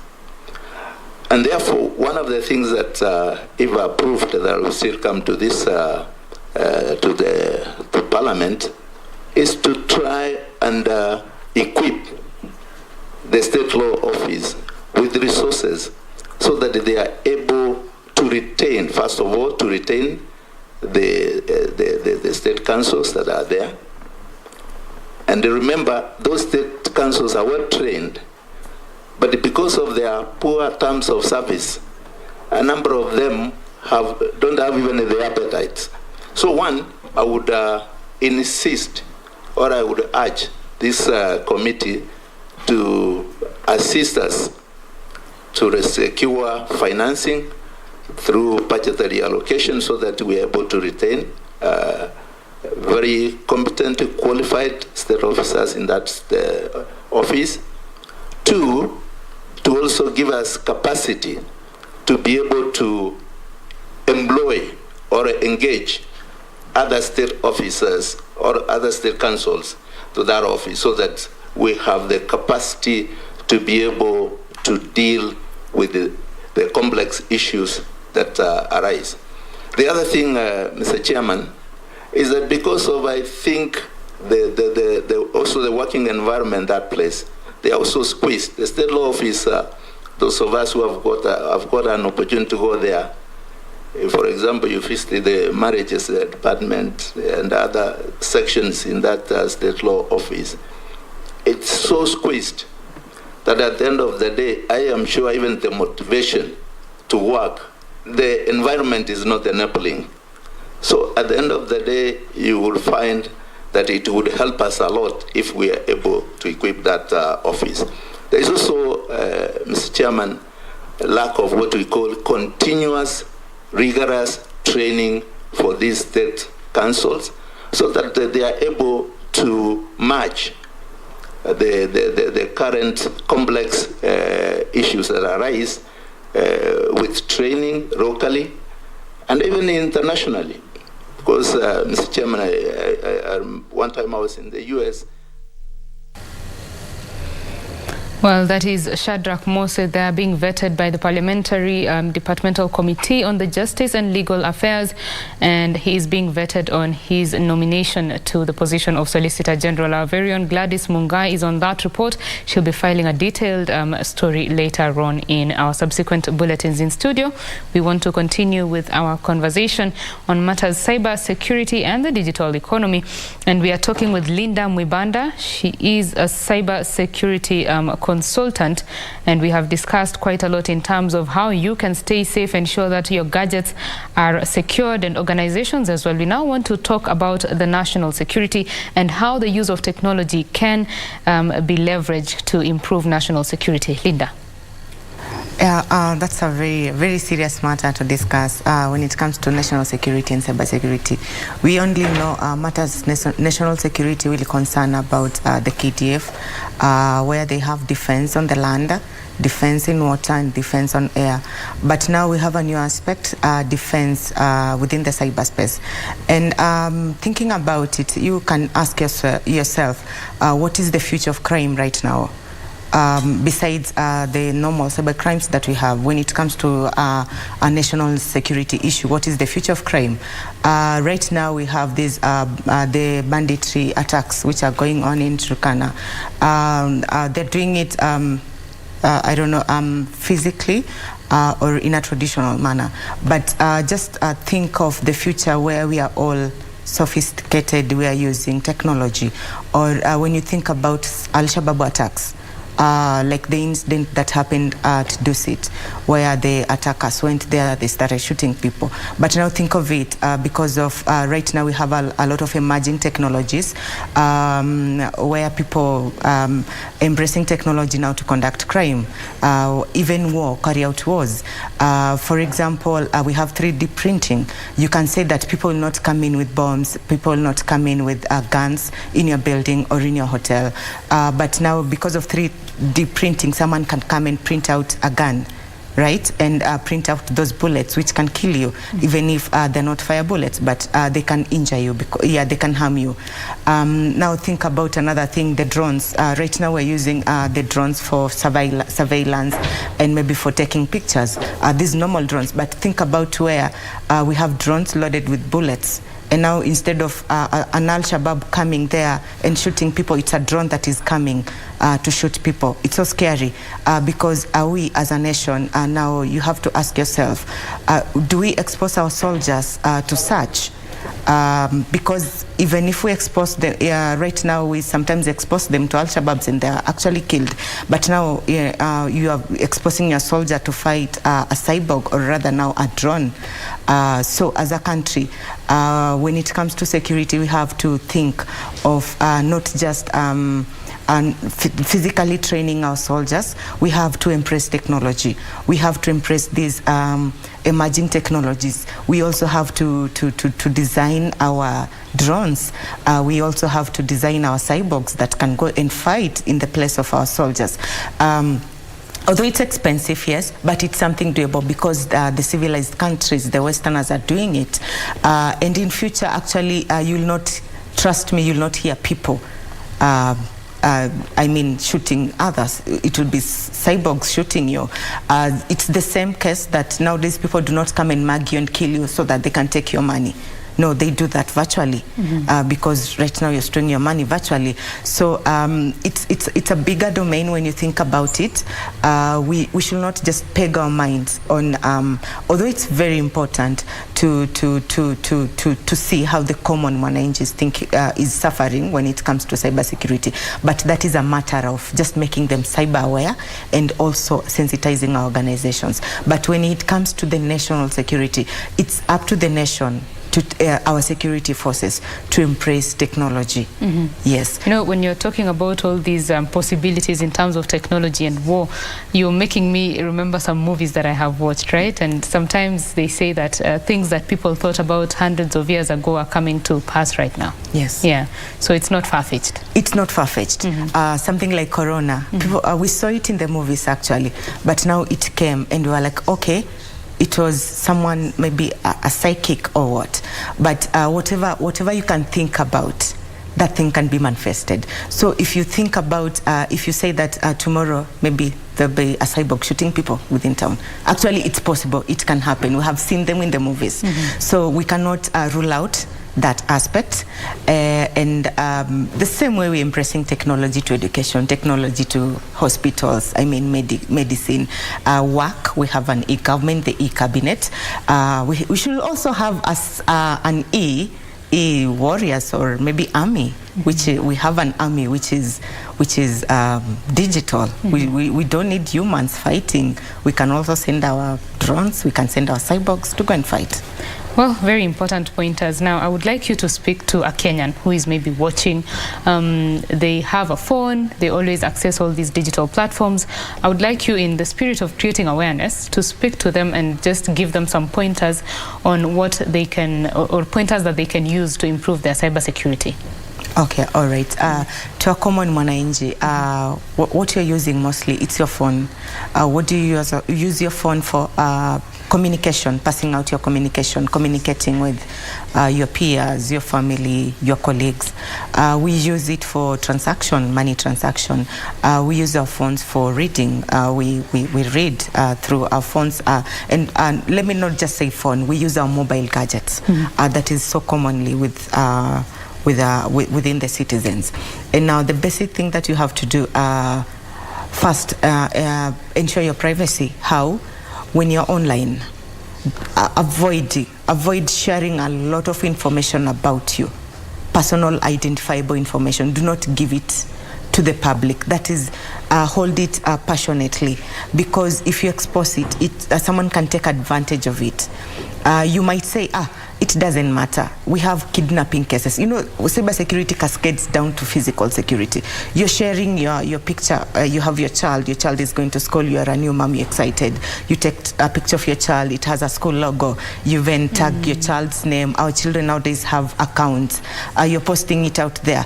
And therefore, one of the things that, if approved, that will still come to this, to Parliament, is to try and equip the State Law Office with resources so that they are able to retain, first of all, to retain the state councils that are there. And remember, those state councils are well trained, but because of their poor terms of service, a number of them don't have even the appetite. So one, I would insist, or I would urge this committee to assist us to secure financing through budgetary allocation so that we are able to retain very competent, qualified state officers in that office. Two, to also give us capacity to be able to employ or engage other state officers or other state councils to that office so that we have the capacity to be able to deal with the complex issues that arise. The other thing, Mr. Chairman, is that because of, I think, also the working environment that place, they are also squeezed. The State Law Office, those of us who have got an opportunity to go there, for example, you visit the marriages department and other sections in that State Law Office, it's so squeezed that at the end of the day, I am sure even the motivation to work, the environment is not enabling. So at the end of the day, you will find that it would help us a lot if we are able to equip that office. There is also, Mr. Chairman, a lack of what we call continuous, rigorous training for these state councils, so that they are able to match the current complex issues that arise with training locally and even internationally. Because, Mr. Chairman, one time I was in the US. Well, that is Shadrach Mose. They are being vetted by the Parliamentary Departmental Committee on the Justice and Legal Affairs, and he is being vetted on his nomination to the position of Solicitor General. Our very own Gladys Mungai is on that report. She'll be filing a detailed story later on in our subsequent bulletins. In studio, we want to continue with our conversation on matters cyber security and the digital economy, and we are talking with Linda Mwibanda. She is a cyber security consultant, and we have discussed quite a lot in terms of how you can stay safe, ensure that your gadgets are secured, and organizations as well. We now want to talk about the national security and how the use of technology can be leveraged to improve national security. Linda. Yeah, that's a very serious matter to discuss when it comes to national security and cyber security. We only know matters national security really concern about the KDF, where they have defense on the land, defense in water, and defense on air. But now we have a new aspect, defense within the cyberspace. And thinking about it, you can ask yourself, what is the future of crime right now? Besides the normal cyber crimes that we have, when it comes to a national security issue, what is the future of crime? Right now we have these the banditry attacks which are going on in Turkana. They're doing it, I don't know, physically or in a traditional manner. But just think of the future where we are all sophisticated, we are using technology. Or when you think about Al-Shabaab attacks, like the incident that happened at Dusit, where the attackers went there, they started shooting people. But now think of it, because of right now we have a lot of emerging technologies, where people embracing technology now to conduct crime, even war, carry out wars. For example, we have 3D printing. You can say that people will not come in with bombs, people will not come in with guns in your building or in your hotel. But now, because of 3D printing, someone can come and print out a gun, right? And print out those bullets which can kill you, even if they're not fire bullets, but they can injure you, because, yeah, they can harm you. Now think about another thing, the drones. Right now we're using the drones for surveillance and maybe for taking pictures. These normal drones, but think about where we have drones loaded with bullets. And now instead of an Al-Shabaab coming there and shooting people, it's a drone that is coming to shoot people. It's so scary because we as a nation, now you have to ask yourself, do we expose our soldiers to such? Because even if we expose them, right now we sometimes expose them to Al-Shabaabs and they are actually killed. But now you are exposing your soldier to fight a cyborg, or rather now a drone. So as a country, when it comes to security, we have to think of not just physically training our soldiers. We have to embrace technology. We have to embrace these emerging technologies. We also have to design our drones. We also have to design our cyborgs that can go and fight in the place of our soldiers. Although it's expensive, yes, but it's something doable because the civilized countries, the Westerners, are doing it. And in future, actually, you'll not, trust me, you'll not hear people I mean, shooting others. It will be cyborgs shooting you. It's the same case that nowadays people do not come and mug you and kill you so that they can take your money. No, they do that virtually, because right now you're storing your money virtually. So it's a bigger domain when you think about it. We should not just peg our minds on, although it's very important to see how the common Mwananchi is suffering when it comes to cybersecurity. But that is a matter of just making them cyber aware and also sensitizing our organizations. But when it comes to the national security, it's up to the nation our security forces to embrace technology. Yes. You know, when you're talking about all these possibilities in terms of technology and war, you're making me remember some movies that I have watched, right? And sometimes they say that things that people thought about hundreds of years ago are coming to pass right now. Yes. Yeah. So it's not far-fetched. It's not far-fetched. Something like Corona. People, we saw it in the movies actually, but now it came and we were like, okay, it was someone, maybe a psychic or what. But whatever you can think about, that thing can be manifested. So if you think about, if you say that tomorrow maybe there'll be a cyborg shooting people within town, actually it's possible, it can happen. We have seen them in the movies. So we cannot rule out that aspect. And the same way we're embracing technology to education, technology to hospitals, I mean medicine, work, we have an e-government, the e-cabinet. We should also have an e-warriors or maybe army, which we have an army which is digital. We don't need humans fighting. We can also send our drones, we can send our cyborgs to go and fight. Well, very important pointers. Now, I would like you to speak to a Kenyan who is maybe watching. They have a phone. They always access all these digital platforms. I would like you, in the spirit of creating awareness, to speak to them and just give them some pointers on what they can, or pointers that they can use to improve their cybersecurity. Okay, all right. To a common mwananchi, what you're using mostly, it's your phone. What do you use your phone for? Communication, passing out your communication, communicating with your peers, your family, your colleagues. We use it for transaction, money transaction. We use our phones for reading. We read through our phones. And let me not just say phone, we use our mobile gadgets. That is so commonly within the citizens. And now the basic thing that you have to do, first, ensure your privacy. How? When you're online, avoid sharing a lot of information about you, personal identifiable information. Do not give it to the public. That is, hold it passionately, because if you expose it, someone can take advantage of it. You might say, it doesn't matter. We have kidnapping cases. You know, cybersecurity cascades down to physical security. You're sharing your picture. You have your child is going to school. You're a new mom, you're excited. You take a picture of your child, it has a school logo. You then tag your child's name. Our children nowadays have accounts. You're posting it out there.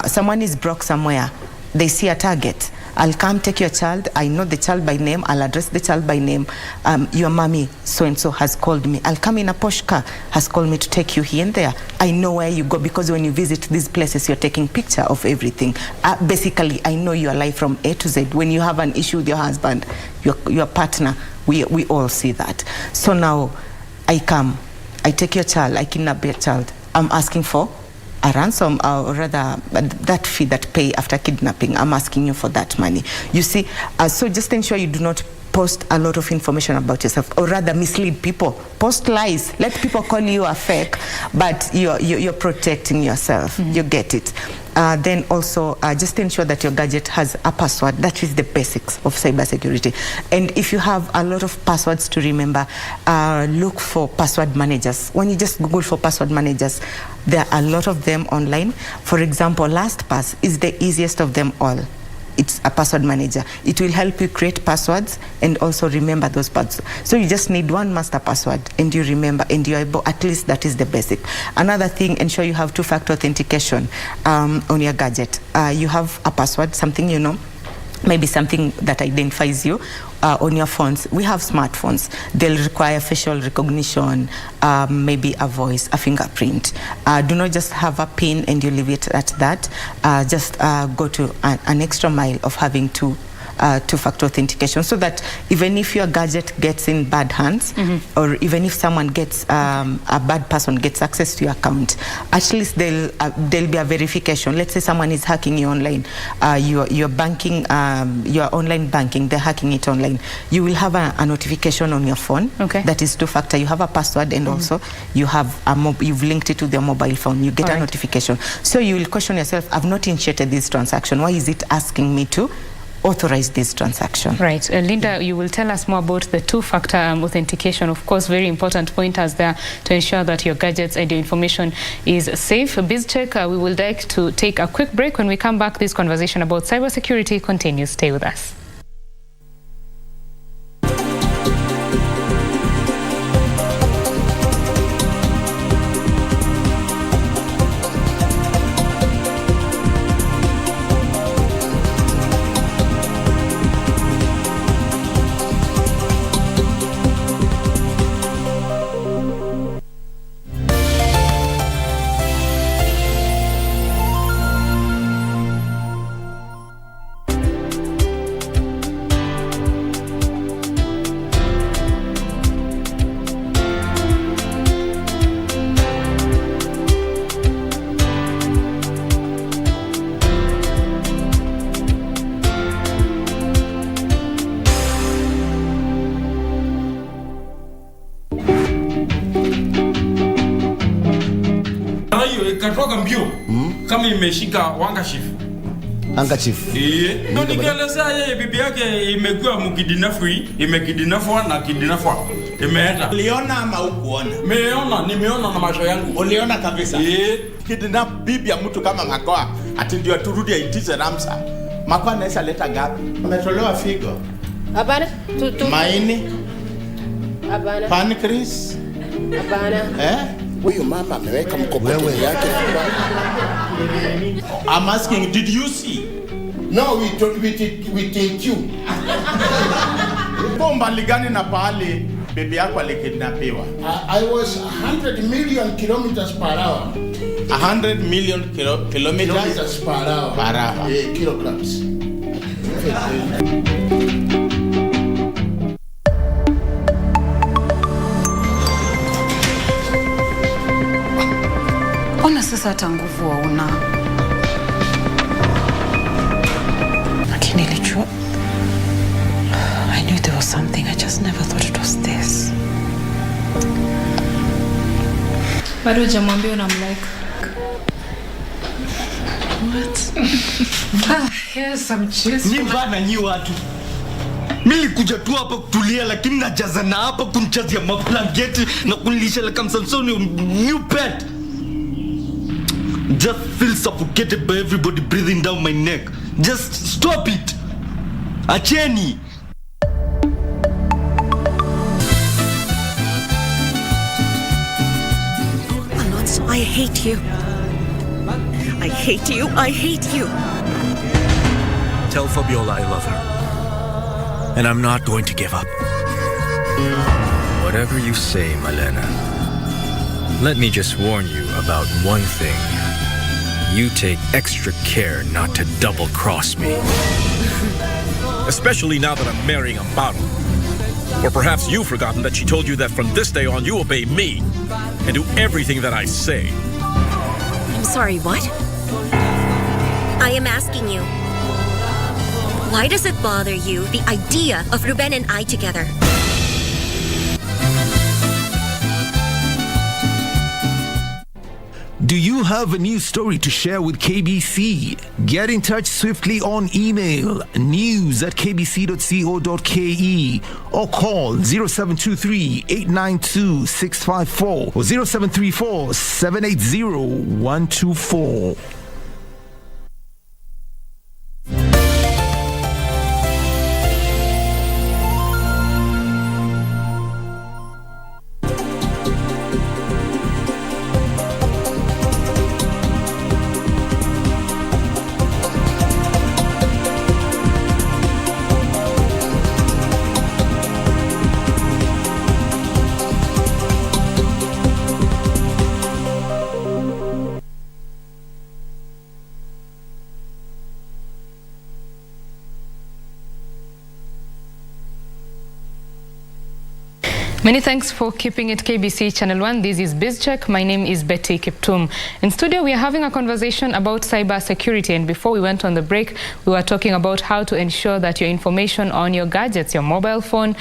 Someone is broke somewhere. They see a target. I'll come take your child. I know the child by name. I'll address the child by name. Your mommy so-and-so has called me. I'll come in a posh car, has called me to take you here and there. I know where you go, because when you visit these places, you're taking picture of everything. Basically, I know your life from A to Z. When you have an issue with your husband, your partner, we all see that. So now, I come, I take your child, I kidnap your child. I'm asking for a ransom, or rather that fee that pay after kidnapping. I'm asking you for that money. You see, so just ensure you do not post a lot of information about yourself, or rather mislead people. Post lies. Let people call you a fake, but you're protecting yourself. You get it. Then also just ensure that your gadget has a password. That is the basics of cybersecurity. And if you have a lot of passwords to remember, look for password managers. When you just Google for password managers, there are a lot of them online. For example, LastPass is the easiest of them all. It's a password manager. It will help you create passwords and also remember those passwords. So you just need one master password and you remember, and you're able, at least that is the basic. Another thing, ensure you have two-factor authentication on your gadget. You have a password, something you know, maybe something that identifies you on your phones. We have smartphones. They'll require facial recognition, maybe a voice, a fingerprint. Do not just have a PIN and you leave it at that. Just go to an extra mile of having two-factor authentication, so that even if your gadget gets in bad hands, or even if someone gets, a bad person gets access to your account, at least there'll be a verification. Let's say someone is hacking you online, your banking, your online banking, they're hacking it online. You will have a notification on your phone. Okay. That is two-factor. You have a password, and also you have you've linked it to their mobile phone. You get a notification. So you will question yourself, I've not initiated this transaction. Why is it asking me to? authorize this transaction. Right. Linda, you will tell us more about the two-factor authentication. Of course, very important pointers there to ensure that your gadgets and your information is safe. BizCheck, we will like to take a quick break. When we come back, this conversation about cybersecurity continues. Stay with us. Katoka mbio kama imeshika handkerchief. Handkerchief. Ndio nikielezea yeye bibi yake imekuwa imekidinafwa na kidinafwa. Imeenda. Uliona ama hukuona? Nimeona na macho yangu. Uliona kabisa. Kidnap bibi ya mtu kama Makoa ati ndio turudi aitize Ramsa. Makoa anaweza leta gapi? Ametolewa figo. Hapana. Maini. Hapana. Pancreas. Hapana. Huyu mama ameweka mkokoteni yake. I'm asking, did you see? No, we take you. Bomba ligani na pahali bibi yako alikidnapiwa? I was 100 million kilometers per hour. 100 million kilometers per hour. Per hour. Kilograms. Ona sasa hata nguvu hauna. Lakini nilijua. I knew there was something. I just never thought it was this. Bado hujamwambia unamlike. What? Yes, I'm just. Ni mbana nyi watu. Mimi kuja tu hapa kutulia lakini najaza na hapa kunichazia mablanketi na kunilisha like I'm Samsoni new pet. Just feel suffocated by everybody breathing down my neck. Just stop it. Acheni. Alonso, I hate you. I hate you. I hate you. Tell Fabiola I love her. And I'm not going to give up. Whatever you say, Malena, let me just warn you about one thing. You take extra care not to double-cross me. Especially now that I'm marrying Amparo. Or perhaps you've forgotten that she told you that from this day on you obey me and do everything that I say. I'm sorry, what? I am asking you. Why does it bother you, the idea of Ruben and I together? Do you have a news story to share with KBC? Get in touch swiftly on email news@kbc.co.ke or call 0723-892-654 or 0734-780-124. Many thanks for keeping it KBC Channel 1. This is BizCheck. My name is Betty Kiptum. In studio, we are having a conversation about cyber security. And before we went on the break, we were talking about how to ensure that your information on your gadgets, your mobile phone,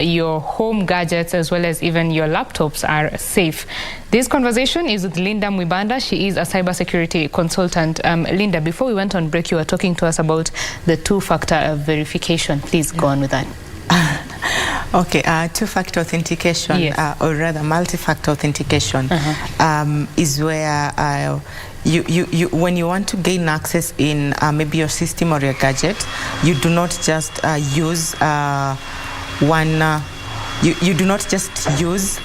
your home gadgets, as well as even your laptops are safe. This conversation is with Linda Mwibanda. She is a cybersecurity consultant. Linda, before we went on break, you were talking to us about the two-factor verification. Please go on with that. Okay, two-factor authentication, yes. Or rather multi-factor authentication, is where you when you want to gain access in maybe your system or your gadget, you do not just use you do not just use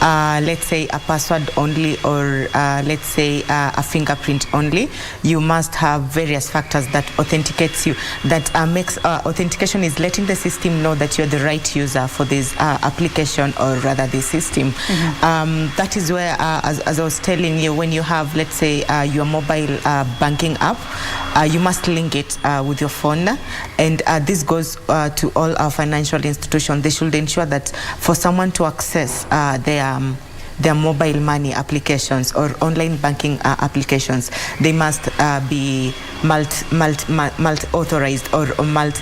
let's say a password only, or let's say a fingerprint only. You must have various factors that authenticates you, that makes authentication is letting the system know that you're the right user for this application, or rather this system. That is where, as I was telling you, when you have, let's say, your mobile banking app, you must link it with your phone, and this goes to all our financial institutions. They should ensure that for someone to access their mobile money applications or online banking applications, they must be authorized or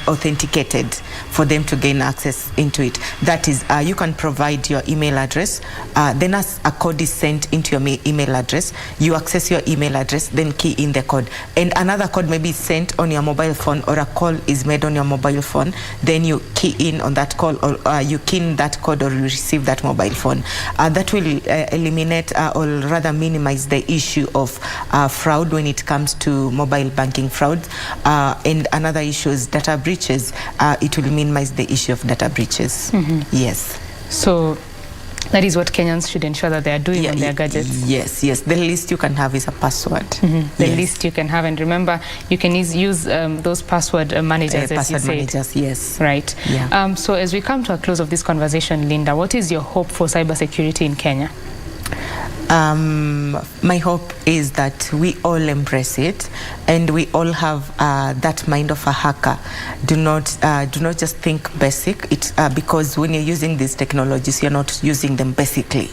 authenticated for them to gain access into it. That is, you can provide your email address, then as a code is sent into your email address, you access your email address, then key in the code, and another code may be sent on your mobile phone, or a call is made on your mobile phone, then you key in on that call, or you key in that code, or you receive that mobile phone. That will eliminate or rather minimize the issue of fraud when it comes to mobile banking fraud, and another issue is data breaches. It will minimize the issue of data breaches. Yes. So that is what Kenyans should ensure that they are doing on their gadgets. Yes, yes. The least you can have is a password. The least you can have, and remember, you can use those password managers, as you said. Managers, yes. Right. Yeah. So as we come to a close of this conversation, Linda, what is your hope for cybersecurity in Kenya? My hope is that we all embrace it, and we all have that mind of a hacker. Do not just think basic. Because when you're using these technologies, you're not using them basically.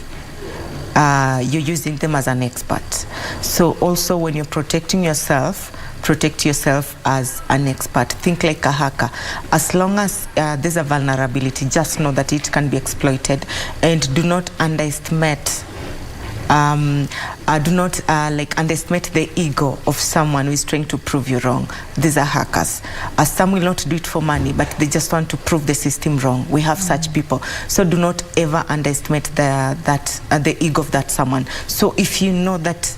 You're using them as an expert. So also when you're protecting yourself, protect yourself as an expert. Think like a hacker. As long as there's a vulnerability, just know that it can be exploited, and do not underestimate. Do not underestimate the ego of someone who is trying to prove you wrong. These are hackers. Some will not do it for money, but they just want to prove the system wrong. We have such people. So do not ever underestimate the ego of that someone. So if you know that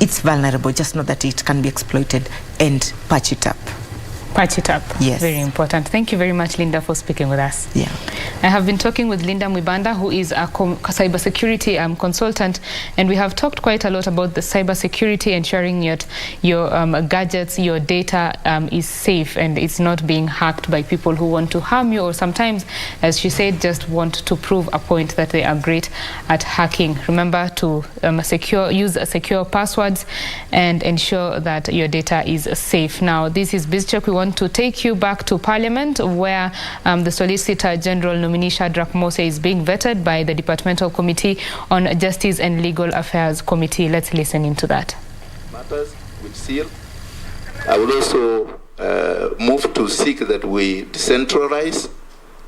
it's vulnerable, just know that it can be exploited, and patch it up. Patch it up. Yes. Very important. Thank you very much, Linda, for speaking with us. Yeah. I have been talking with Linda Mwibanda, who is a cybersecurity consultant, and we have talked quite a lot about the cybersecurity, ensuring your gadgets, your data is safe and it's not being hacked by people who want to harm you, or sometimes, as she said, just want to prove a point that they are great at hacking. Remember to use secure passwords and ensure that your data is safe. Now, this is BizCheck. We want to take you back to Parliament, where the Solicitor General nominee Shadrack Mose is being vetted by the Departmental Committee on Justice and Legal Affairs Committee. Let's listen into that. Matters with seal. I would also move to seek that we decentralize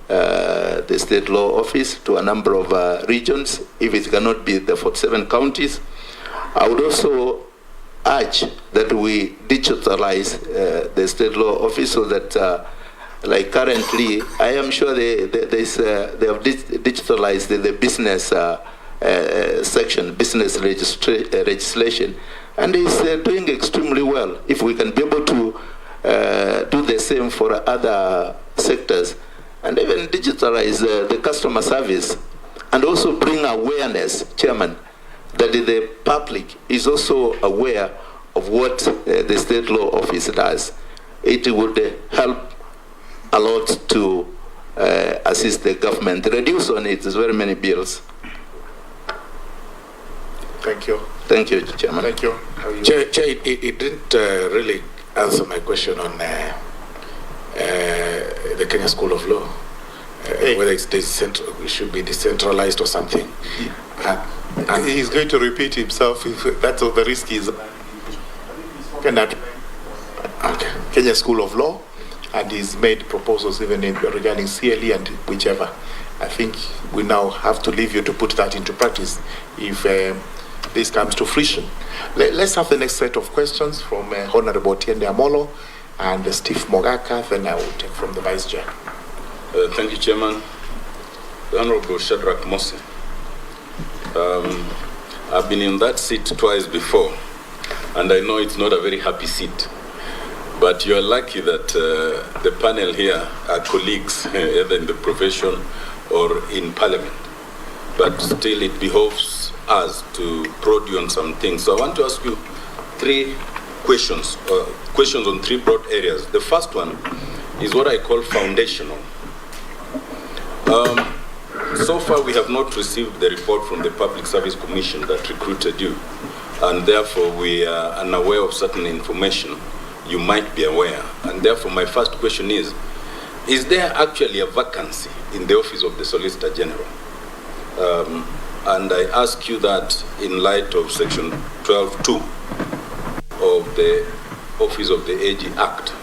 the state law office to a number of regions, if it cannot be the 47 counties. I would also urge that we digitalize the state law office, so that like currently, I am sure they have digitalized the business section, business legislation, and it's doing extremely well. If we can be able to do the same for other sectors, and even digitalize the customer service, and also bring awareness, Chairman, that the public is also aware of what the state law office does. It would help a lot to assist the government, reduce on its very many bills. Thank you. Thank you, Chairman. Thank you. Chair, it didn't really answer my question on the Kenya School of Law. whether it's it should be decentralized or something. And he's going to repeat himself if that's what the risk is. Kenya School of Law, and he's made proposals even regarding CLE and whichever. I think we now have to leave you to put that into practice if this comes to fruition. Let's have the next set of questions from Honorable Tiende Amolo and Steve Mogaka, then I will take from the Vice Chair. Thank you, Chairman. The Honorable Shadrach Mose. I've been in that seat twice before, and I know it's not a very happy seat. But you're lucky that the panel here are colleagues, either in the profession or in Parliament. But still, it behoves us to prod you on some things. So I want to ask you three questions on three broad areas. The first one is what I call foundational. So far, we have not received the report from the Public Service Commission that recruited you, and therefore we are unaware of certain information you might be aware. And therefore, my first question is there actually a vacancy in the Office of the Solicitor General? And I ask you that in light of Section 12(2) of the Office of the AG Act,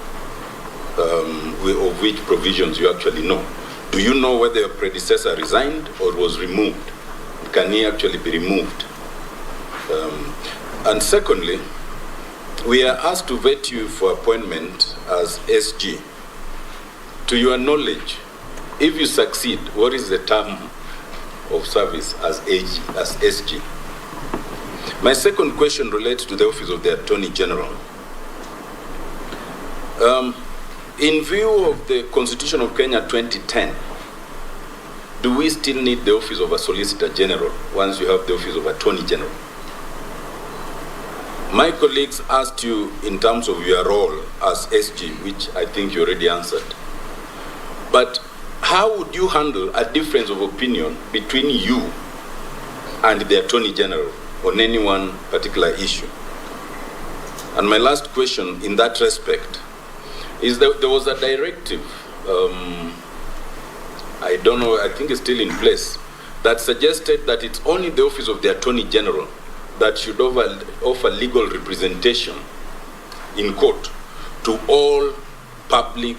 of which provisions you actually know. Do you know whether your predecessor resigned or was removed? Can he actually be removed? And secondly, we are asked to vet you for appointment as SG. To your knowledge, if you succeed, what is the term of service as AG, as SG? My second question relates to the Office of the Attorney General. In view of the Constitution of Kenya 2010, do we still need the Office of a Solicitor General once you have the Office of Attorney General? My colleagues asked you in terms of your role as SG, which I think you already answered. But how would you handle a difference of opinion between you and the Attorney General on any one particular issue? And my last question in that respect is that there was a directive, I don't know, I think it's still in place, that suggested that it's only the Office of the Attorney General that should offer legal representation in court to all public,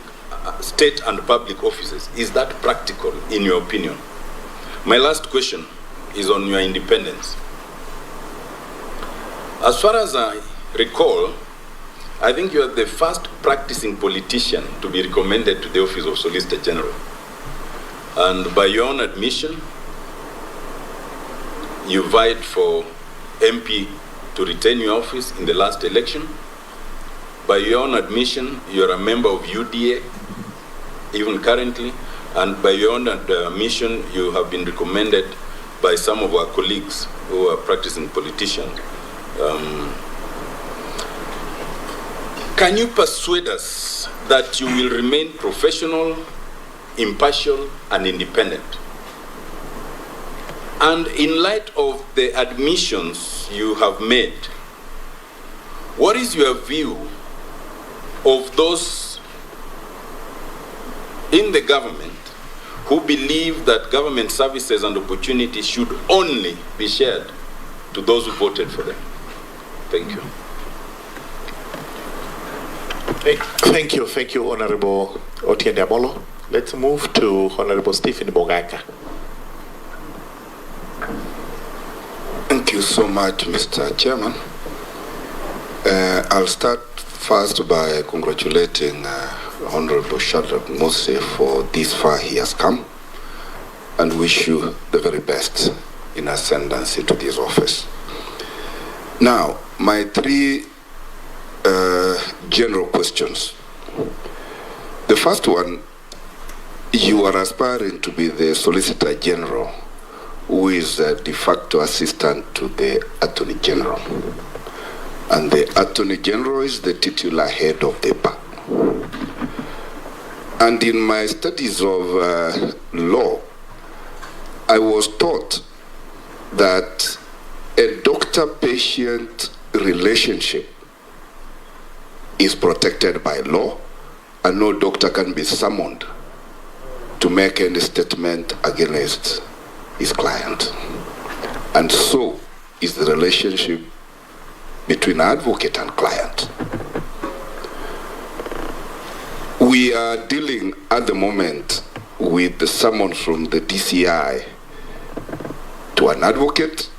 state and public offices. Is that practical in your opinion? My last question is on your independence. As far as I recall, I think you are the first practicing politician to be recommended to the Office of Solicitor General. And by your own admission, you vied for MP to retain your office in the last election. By your own admission, you're a member of UDA, even currently. And by your own admission, you have been recommended by some of our colleagues who are practicing politicians. Can you persuade us that you will remain professional, impartial, and independent? And in light of the admissions you have made, what is your view of those in the government who believe that government services and opportunities should only be shared to those who voted for them? Thank you. Thank you, Honorable Otiende Amolo. Let's move to Honorable Stephen Mogaka. Thank you so much, Mr. Chairman. I'll start first by congratulating Honorable Shadrach Mose for this far he has come, and wish you the very best in ascendancy to this office. Now, my three general questions. The first one, you are aspiring to be the Solicitor General, who is a de facto assistant to the Attorney General. And the Attorney General is the titular head of the bar. And in my studies of law, I was taught that a doctor-patient relationship is protected by law, and no doctor can be summoned to make any statement against his client. And so is the relationship between advocate and client. We are dealing at the moment with the summons from the DCI to an advocate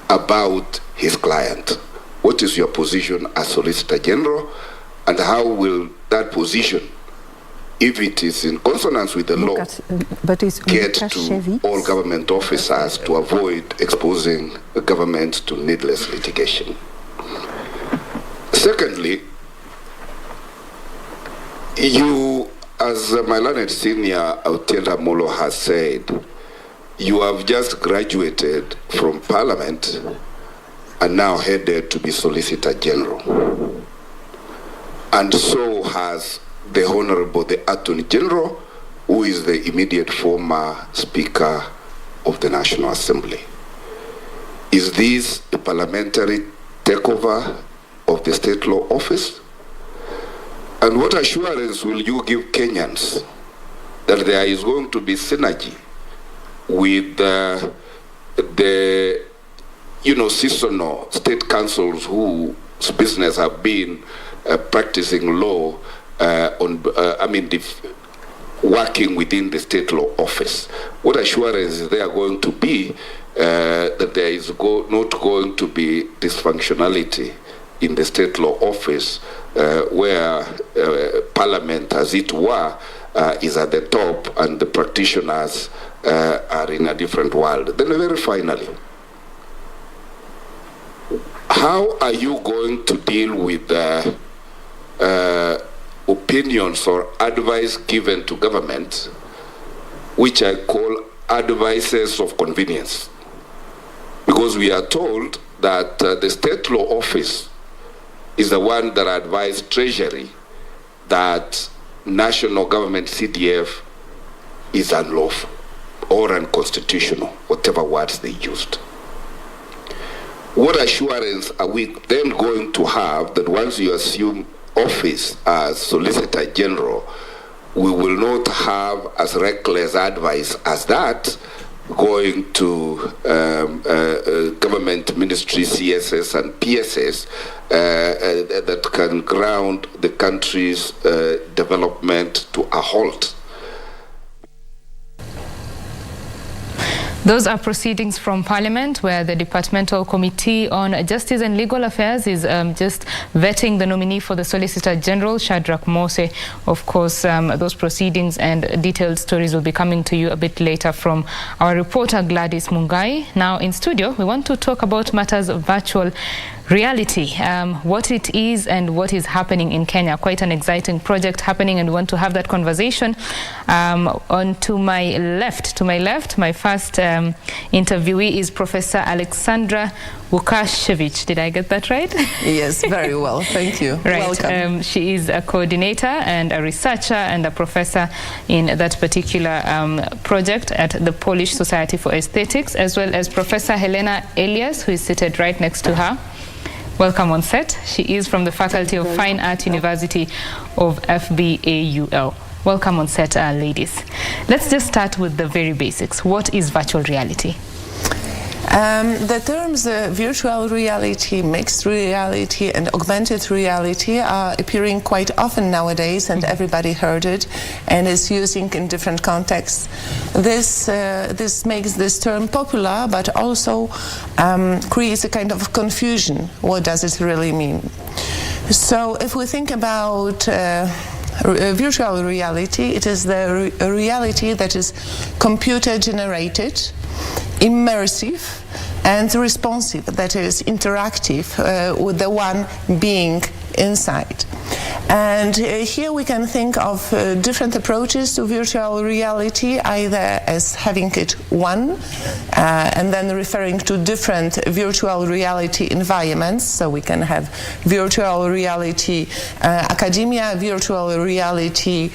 about his client. What is your position as Solicitor General, and how will that position, if it is in consonance with the law, get to all government officers to avoid exposing the government to needless litigation? Secondly, you, as my learned senior Autienda Molo has said, you have just graduated from Parliament and now headed to be Solicitor General. And so has the Honorable the Attorney General, who is the immediate former Speaker of the National Assembly. Is this a parliamentary takeover of the state law office? And what assurance will you give Kenyans that there is going to be synergy with the seasonal state councils whose business have been practicing law working within the state law office? What assurance is there going to be that there is not going to be dysfunctionality in the state law office where Parliament, as it were, is at the top and the practitioners are in a different world? Then very finally, how are you going to deal with opinions or advice given to government, which I call advices of convenience? Because we are told that the state law office is the one that advised Treasury that national government CDF is unlawful or unconstitutional, whatever words they used. What assurance are we then going to have that once you assume office as Solicitor General, we will not have as reckless advice as that going to government ministries, CSS and PSS that can ground the country's development to a halt? Those are proceedings from Parliament, where the Departmental Committee on Justice and Legal Affairs is just vetting the nominee for the Solicitor General, Shadrach Mose. Of course, those proceedings and detailed stories will be coming to you a bit later from our reporter Gladys Mungai. Now in studio, we want to talk about matters of virtual reality, what it is and what is happening in Kenya. Quite an exciting project happening, and we want to have that conversation. On to my left, my first interviewee is Professor Alexandra Wukashevich. Did I get that right? Yes, very well. Thank you. Right. Welcome. She is a coordinator and a researcher and a professor in that particular project at the Polish Society for Aesthetics, as well as Professor Helena Elias, who is seated right next to her. Welcome on set. She is from the Faculty of Fine Art, University of FBAUL. Welcome on set, ladies. Let's just start with the very basics. What is virtual reality? The terms virtual reality, mixed reality and augmented reality are appearing quite often nowadays, and everybody heard it and is using in different contexts. This makes this term popular, but also creates a kind of confusion. What does it really mean? So if we think about virtual reality, it is the reality that is computer generated, immersive and responsive, that is interactive with the one being inside. And here we can think of different approaches to virtual reality, either as having it one and then referring to different virtual reality environments. So we can have virtual reality academia, virtual reality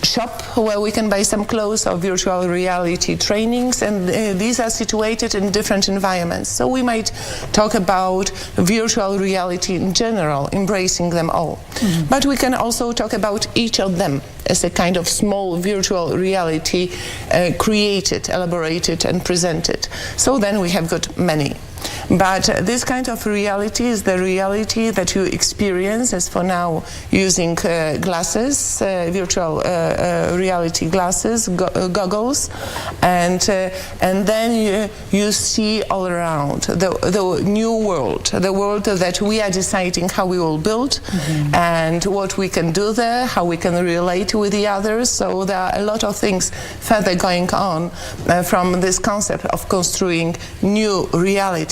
shop where we can buy some clothes, or virtual reality trainings, and these are situated in different environments. So we might talk about virtual reality in general, embracing them all. small. But we can also talk about each of them as a kind of small virtual reality created, elaborated and presented. So then we have got many. But this kind of reality is the reality that you experience, as for now, using glasses, virtual reality glasses, goggles, and then you see all around the new world, the world that we are deciding how we will build and what we can do there, how we can relate with the others. So there are a lot of things further going on from this concept of construing new realities.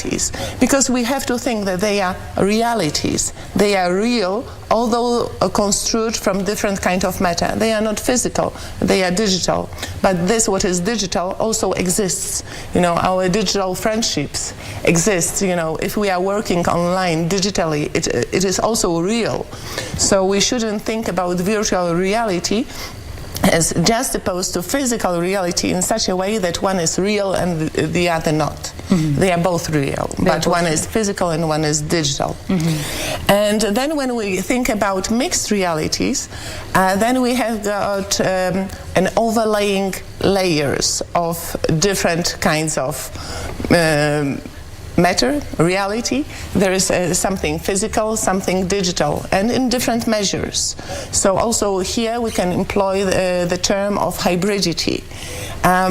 Because we have to think that they are realities. They are real, although construed from different kind of matter. They are not physical, they are digital. But this, what is digital, also exists. You know, our digital friendships exist. You know, if we are working online digitally, it is also real. So we shouldn't think about virtual reality as just opposed to physical reality in such a way that one is real and the other not. They are both real, but one is physical and one is digital. And then when we think about mixed realities, then we have got an overlaying layers of different kinds of matter, reality. There is something physical, something digital, and in different measures. So also here we can employ the term of hybridity.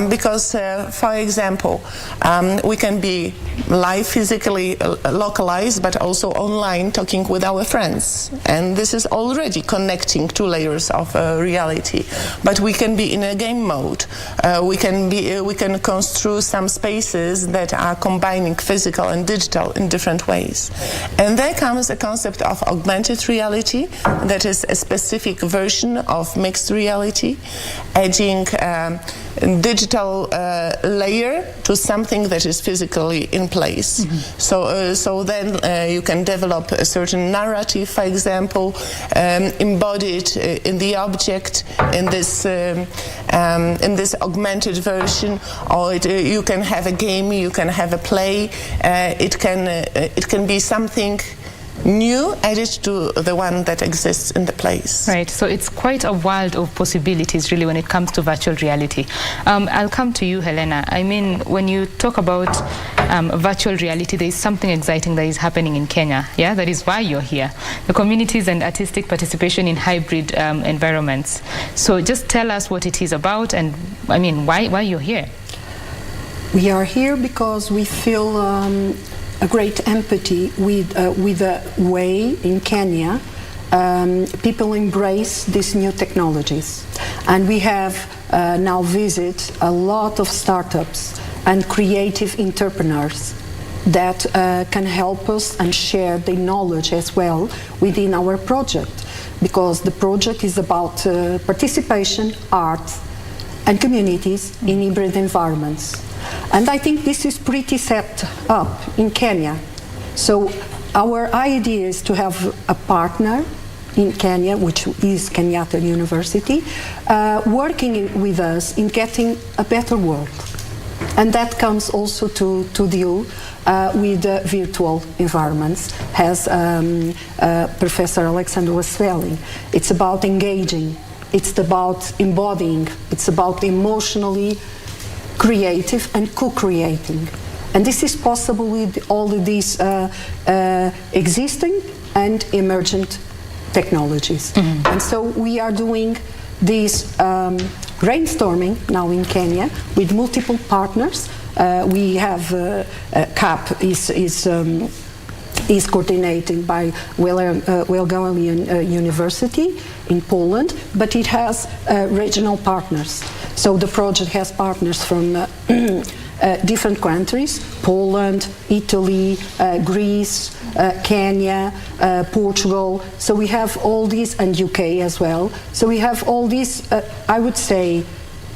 Because, for example, we can be live, physically localized, but also online talking with our friends. And this is already connecting two layers of reality. But we can be in a game mode. We can construe some spaces that are combining physical and digital in different ways. And there comes the concept of augmented reality, that is a specific version of mixed reality, adding digital layer to something that is physically in place. So then you can develop a certain narrative, for example, embodied in the object in this augmented version, or you can have a game, you can have a play. It can be something new added to the one that exists in the place. Right, so it's quite a world of possibilities really when it comes to virtual reality. I'll come to you, Helena. I mean, when you talk about virtual reality, there is something exciting that is happening in Kenya. Yeah, that is why you're here. The communities and artistic participation in hybrid environments. So just tell us what it is about, and I mean, why you're here. We are here because we feel a great empathy with the way in Kenya people embrace these new technologies. And we have now visited a lot of startups and creative entrepreneurs that can help us and share their knowledge as well within our project, because the project is about participation, art and communities in hybrid environments. And I think this is pretty set up in Kenya. So our idea is to have a partner in Kenya, which is Kenyatta University, working with us in getting a better world. And that comes also to deal with virtual environments, as Professor Alexander was telling. It's about engaging, it's about embodying, it's about emotionally creative and co-creating. And this is possible with all of these existing and emergent technologies. And so we are doing this brainstorming now in Kenya with multiple partners. We have CAP is coordinated by Wellgalian University in Poland, but it has regional partners. So the project has partners from different countries: Poland, Italy, Greece, Kenya, Portugal. So we have all these, and UK as well. So we have all these, I would say,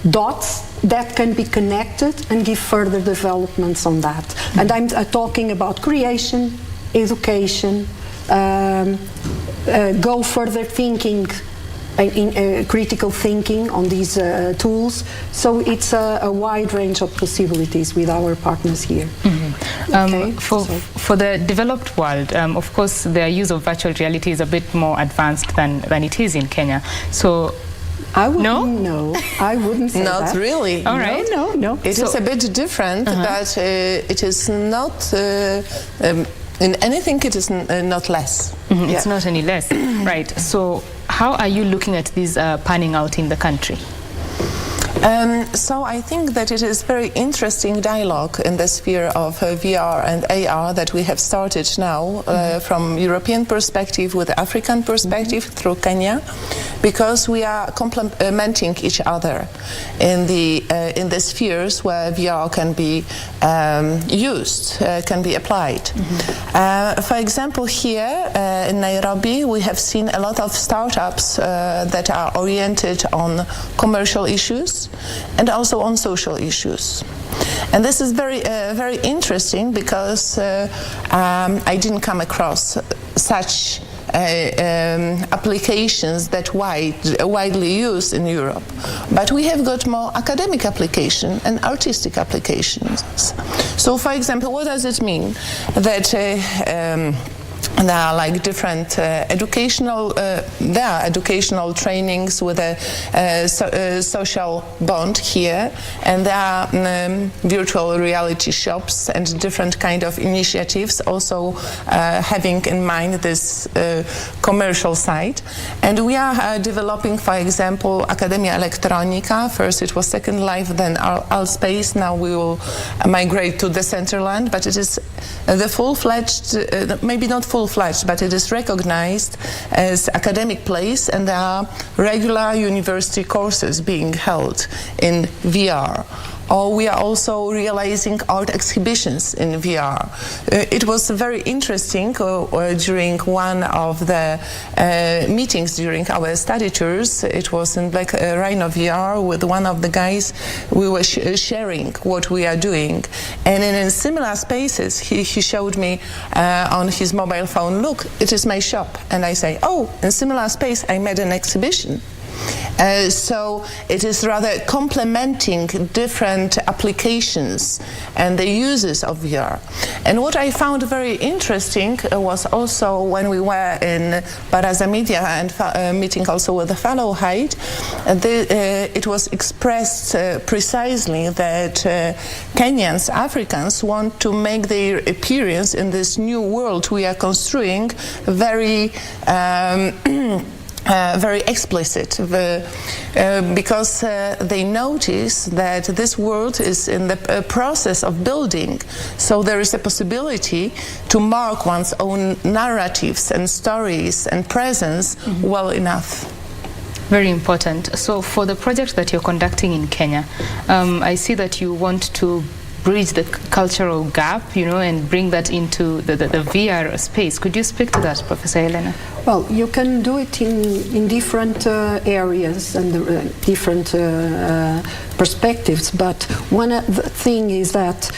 dots that can be connected and give further developments on that. And I'm talking about creation, education, go further thinking in critical thinking on these tools. So it's a wide range of possibilities with our partners here. For the developed world, of course, their use of virtual reality is a bit more advanced than it is in Kenya. So I wouldn't say not that. really. All right. No. It is a bit different, but it is not. In anything, it is not less. It's not any less, right? So, how are you looking at this panning out in the country? So I think that it is very interesting dialogue in the sphere of VR and AR that we have started now from European perspective with African perspective through Kenya, because we are complementing each other in the spheres where VR can be used, can be applied. For example, here in Nairobi, we have seen a lot of startups that are oriented on commercial issues and also on social issues. And this is very interesting because I didn't come across such applications that widely used in Europe. But we have got more academic application and artistic applications. So, for example, what does it mean? That there are like different educational trainings with a social bond here, and there are virtual reality shops and different kind of initiatives also having in mind this commercial side. And we are developing, for example, Academia Electronica. First it was Second Life, then Altspace. Now we will migrate to the Centerland, but it is the full-fledged, maybe not full-fledged, but it is recognized as academic place, and there are regular university courses being held in VR. Or we are also realizing art exhibitions in VR. It was very interesting during one of the meetings during our study tours. It was in Black Rhino VR with one of the guys. We were sharing what we are doing. And in similar spaces, he showed me on his mobile phone, look, it is my shop. And I say, oh, in similar space, I made an exhibition. So it is rather complementing different applications and the uses of VR. And what I found very interesting was also when we were in Baraza Media and meeting also with the fellow height, it was expressed precisely that Kenyans, Africans want to make their appearance in this new world we are construing very very explicit, because they notice that this world is in the process of building. So there is a possibility to mark one's own narratives and stories and presence well enough. Very important. So for the project that you're conducting in Kenya, I see that you want to bridge the cultural gap, and bring that into the VR space. Could you speak to that, Professor Elena? Well, you can do it in different areas and different perspectives, but one thing is that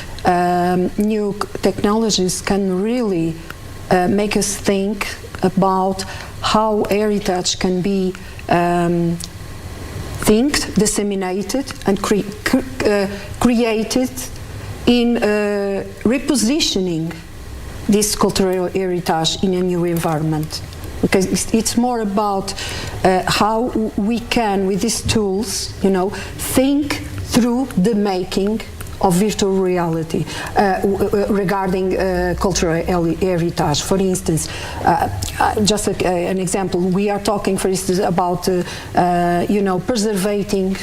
new technologies can really make us think about how heritage can be disseminated and created in repositioning this cultural heritage in a new environment. Because it's more about how we can, with these tools, think through the making of virtual reality regarding cultural heritage. For instance, just an example, we are talking, for instance, about preserving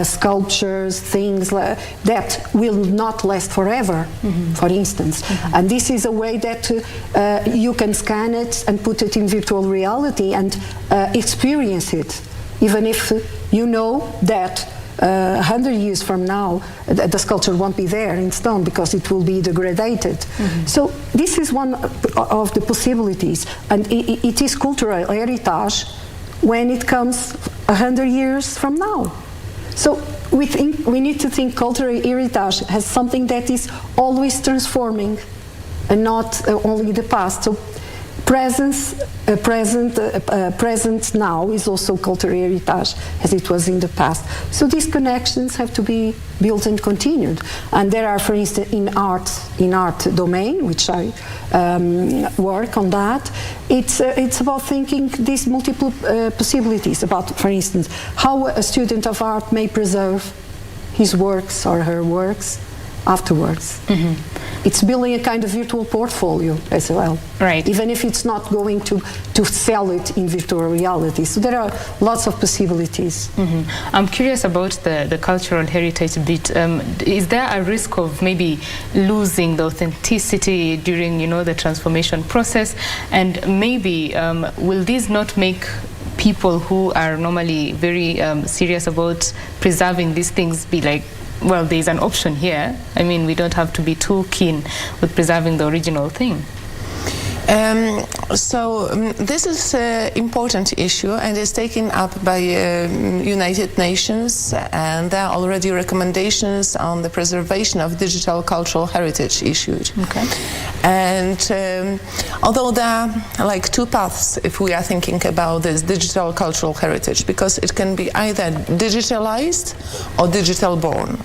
sculptures, things that will not last forever, for instance. And this is a way that you can scan it and put it in virtual reality and experience it, even if you know that 100 years from now the sculpture won't be there in stone because it will be degraded. So this is one of the possibilities, and it is cultural heritage when it comes 100 years from now. So we need to think cultural heritage as something that is always transforming and not only the past. So present now is also cultural heritage as it was in the past. So these connections have to be built and continued. And there are, for instance, in art domain, which I work on that, it's about thinking these multiple possibilities about, for instance, how a student of art may preserve his works or her works afterwards. It's building a kind of virtual portfolio as well. Right. Even if it's not going to sell it in virtual reality. So there are lots of possibilities. I'm curious about the cultural heritage bit. Is there a risk of maybe losing the authenticity during, the transformation process? And maybe will this not make people who are normally very serious about preserving these things be like, well, there's an option here. I mean, we don't have to be too keen with preserving the original thing. This is an important issue and is taken up by United Nations, and there are already recommendations on the preservation of digital cultural heritage issued. Okay. And although there are like two paths if we are thinking about this digital cultural heritage, because it can be either digitalized or digital born.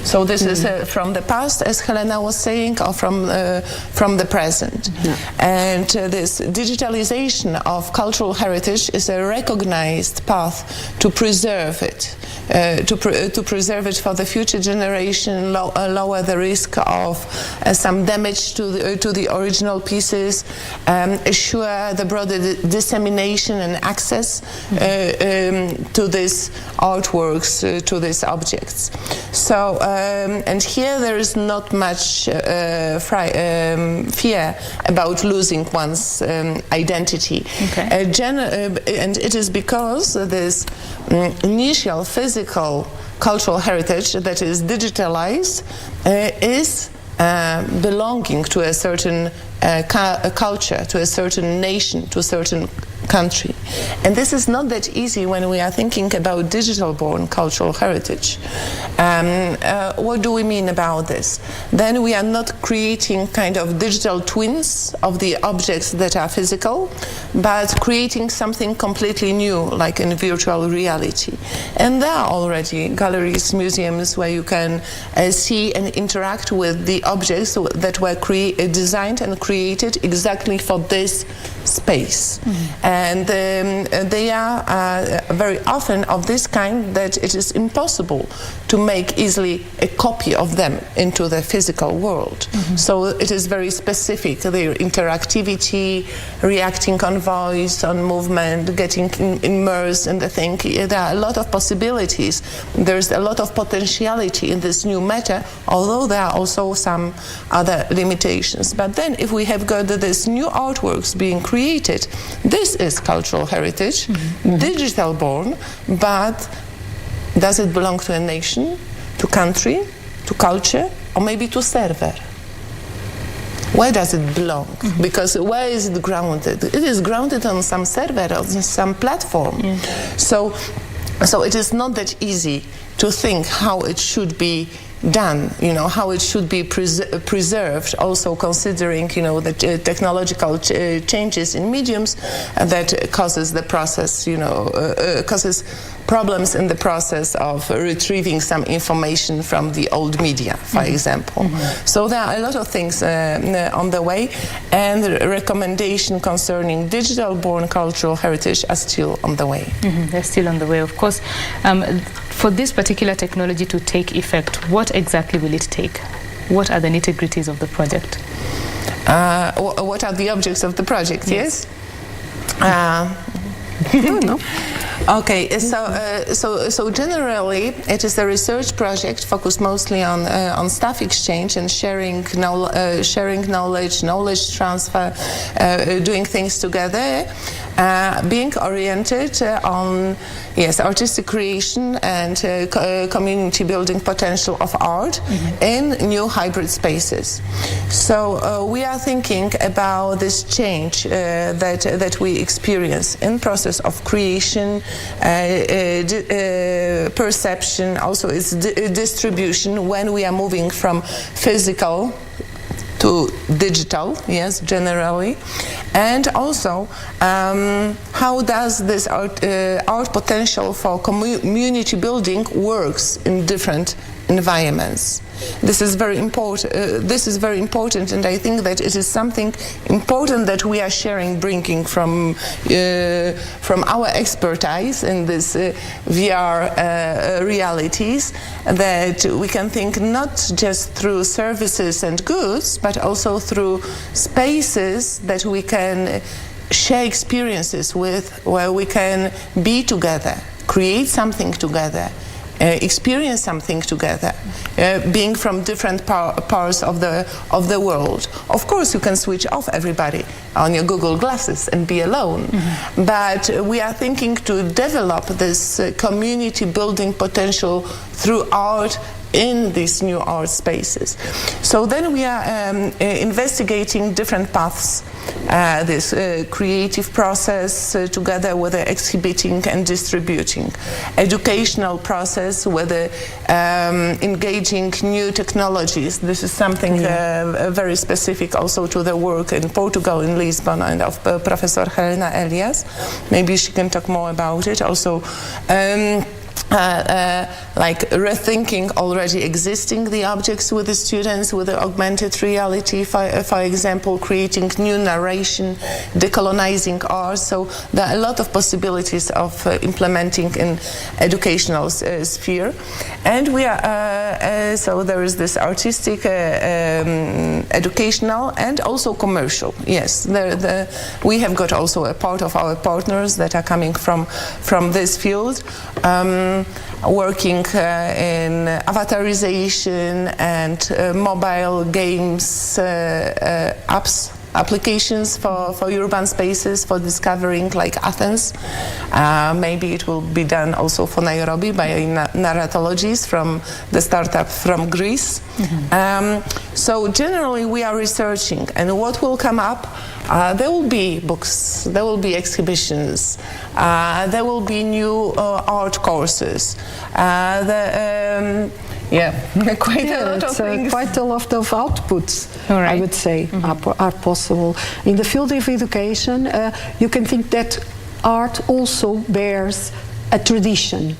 So this is from the past, as Helena was saying, or from the present. And this digitalization of cultural heritage is a recognized path to preserve it, to preserve it for the future generation, lower the risk of some damage to the original pieces, assure the broader dissemination and access to these artworks, to these objects. So, and here there is not much fear about losing one's identity. Okay. And it is because this initial physical cultural heritage that is digitalized is belonging to a certain culture, to a certain nation, to a certain country. And this is not that easy when we are thinking about digital-born cultural heritage. What do we mean about this? Then we are not creating kind of digital twins of the objects that are physical, but creating something completely new, like in virtual reality. And there are already galleries, museums where you can see and interact with the objects that were designed and created exactly for this space. And they are very often of this kind that it is impossible to make easily a copy of them into the physical world. So it is very specific, their interactivity, reacting on voice, on movement, getting immersed in the thing. There are a lot of possibilities. There's a lot of potentiality in this new matter, although there are also some other limitations. But then if we have got this new artworks being created, this is cultural heritage, digital born, but does it belong to a nation, to country, to culture, or maybe to server? Where does it belong? Because where is it grounded? It is grounded on some server, on some platform. So it is not that easy to think how it should be done, how it should be preserved, also considering, the technological changes in mediums that causes the process, causes problems in the process of retrieving some information from the old media, for example. So there are a lot of things on the way, and the recommendation concerning digital-born cultural heritage are still on the way. They're still on the way, of course. For this particular technology to take effect, what exactly will it take? What are the nitty-gritties of the project? What are the objects of the project, yes? No. Okay, so generally it is a research project focused mostly on staff exchange and sharing knowledge, knowledge transfer, doing things together, being oriented on artistic creation and community building potential of art in new hybrid spaces. So we are thinking about this change that we experience in process of creation, perception, also its distribution when we are moving from physical to digital, yes, generally, and also how does this art potential for community building works in different environments. This is very important. And I think that it is something important that we are sharing, bringing from our expertise in this VR realities. That we can think not just through services and goods, but also through spaces that we can share experiences with, where we can be together, create something together. Experience something together, being from different parts of the world. Of course, you can switch off everybody on your Google glasses and be alone. But we are thinking to develop this community building potential through art in these new art spaces. So then we are investigating different paths, this creative process together with the exhibiting and distributing, educational process with engaging new technologies. This is something very specific also to the work in Portugal, in Lisbon, and of Professor Helena Elias. Maybe she can talk more about it. Also, like rethinking already existing the objects with the students with the augmented reality, for example, creating new narration, decolonizing art. So there are a lot of possibilities of implementing in educational sphere. And we are, so there is this artistic, educational, and also commercial. Yes, we have got also a part of our partners that are coming from this field. Working in avatarization and mobile games applications for urban spaces, for discovering like Athens. Maybe it will be done also for Nairobi by narratologies from the startup from Greece. So generally we are researching, and what will come up, there will be books, there will be exhibitions, there will be new art courses. Quite a lot of things. Quite a lot of outputs, I would say, are possible. In the field of education, you can think that art also bears a tradition.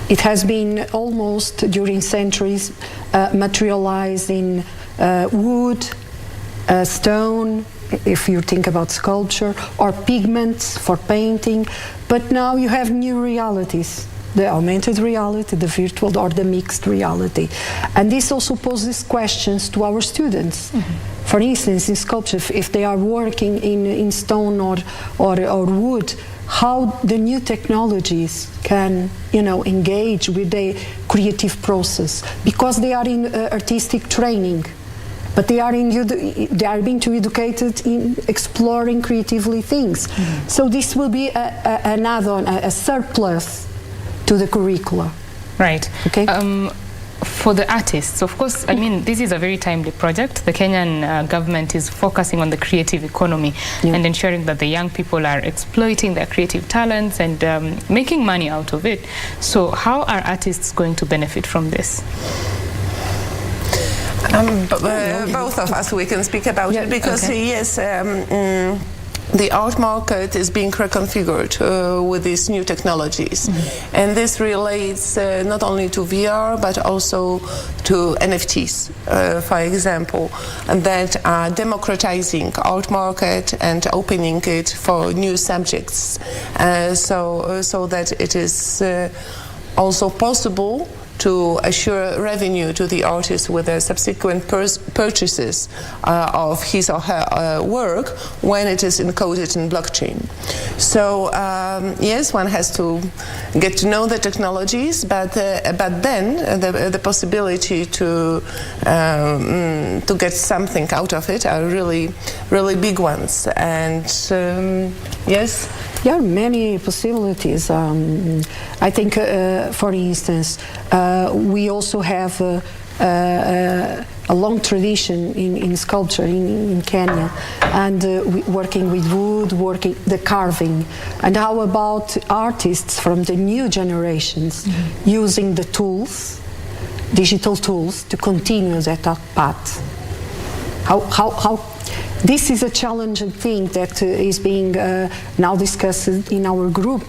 It has been almost during centuries materialized in wood, stone, if you think about sculpture, or pigments for painting. But now you have new realities. The augmented reality, the virtual, or the mixed reality. And this also poses questions to our students. For instance, in sculpture, if they are working in stone or wood, how the new technologies can, engage with the creative process, because they are in artistic training. But they are being too educated in exploring creatively things. So this will be an add-on, a surplus to the curricula. Right. Okay. For the artists, of course, I mean, this is a very timely project. The Kenyan government is focusing on the creative economy and ensuring that the young people are exploiting their creative talents and making money out of it. So how are artists going to benefit from this? Both of us, we can speak about it, because yes, the art market is being reconfigured with these new technologies. And this relates not only to VR, but also to NFTs, for example, that are democratizing art market and opening it for new subjects, so that it is also possible to assure revenue to the artist with the subsequent purchases of his or her work when it is encoded in blockchain. So yes, one has to get to know the technologies, but then the possibility to get something out of it are really, really big ones. And yes. There are many possibilities. I think, for instance, we also have a long tradition in sculpture in Kenya, and working with wood, the carving. And how about artists from the new generations using the tools, digital tools, to continue that path? How this is a challenging thing that is being now discussed in our group,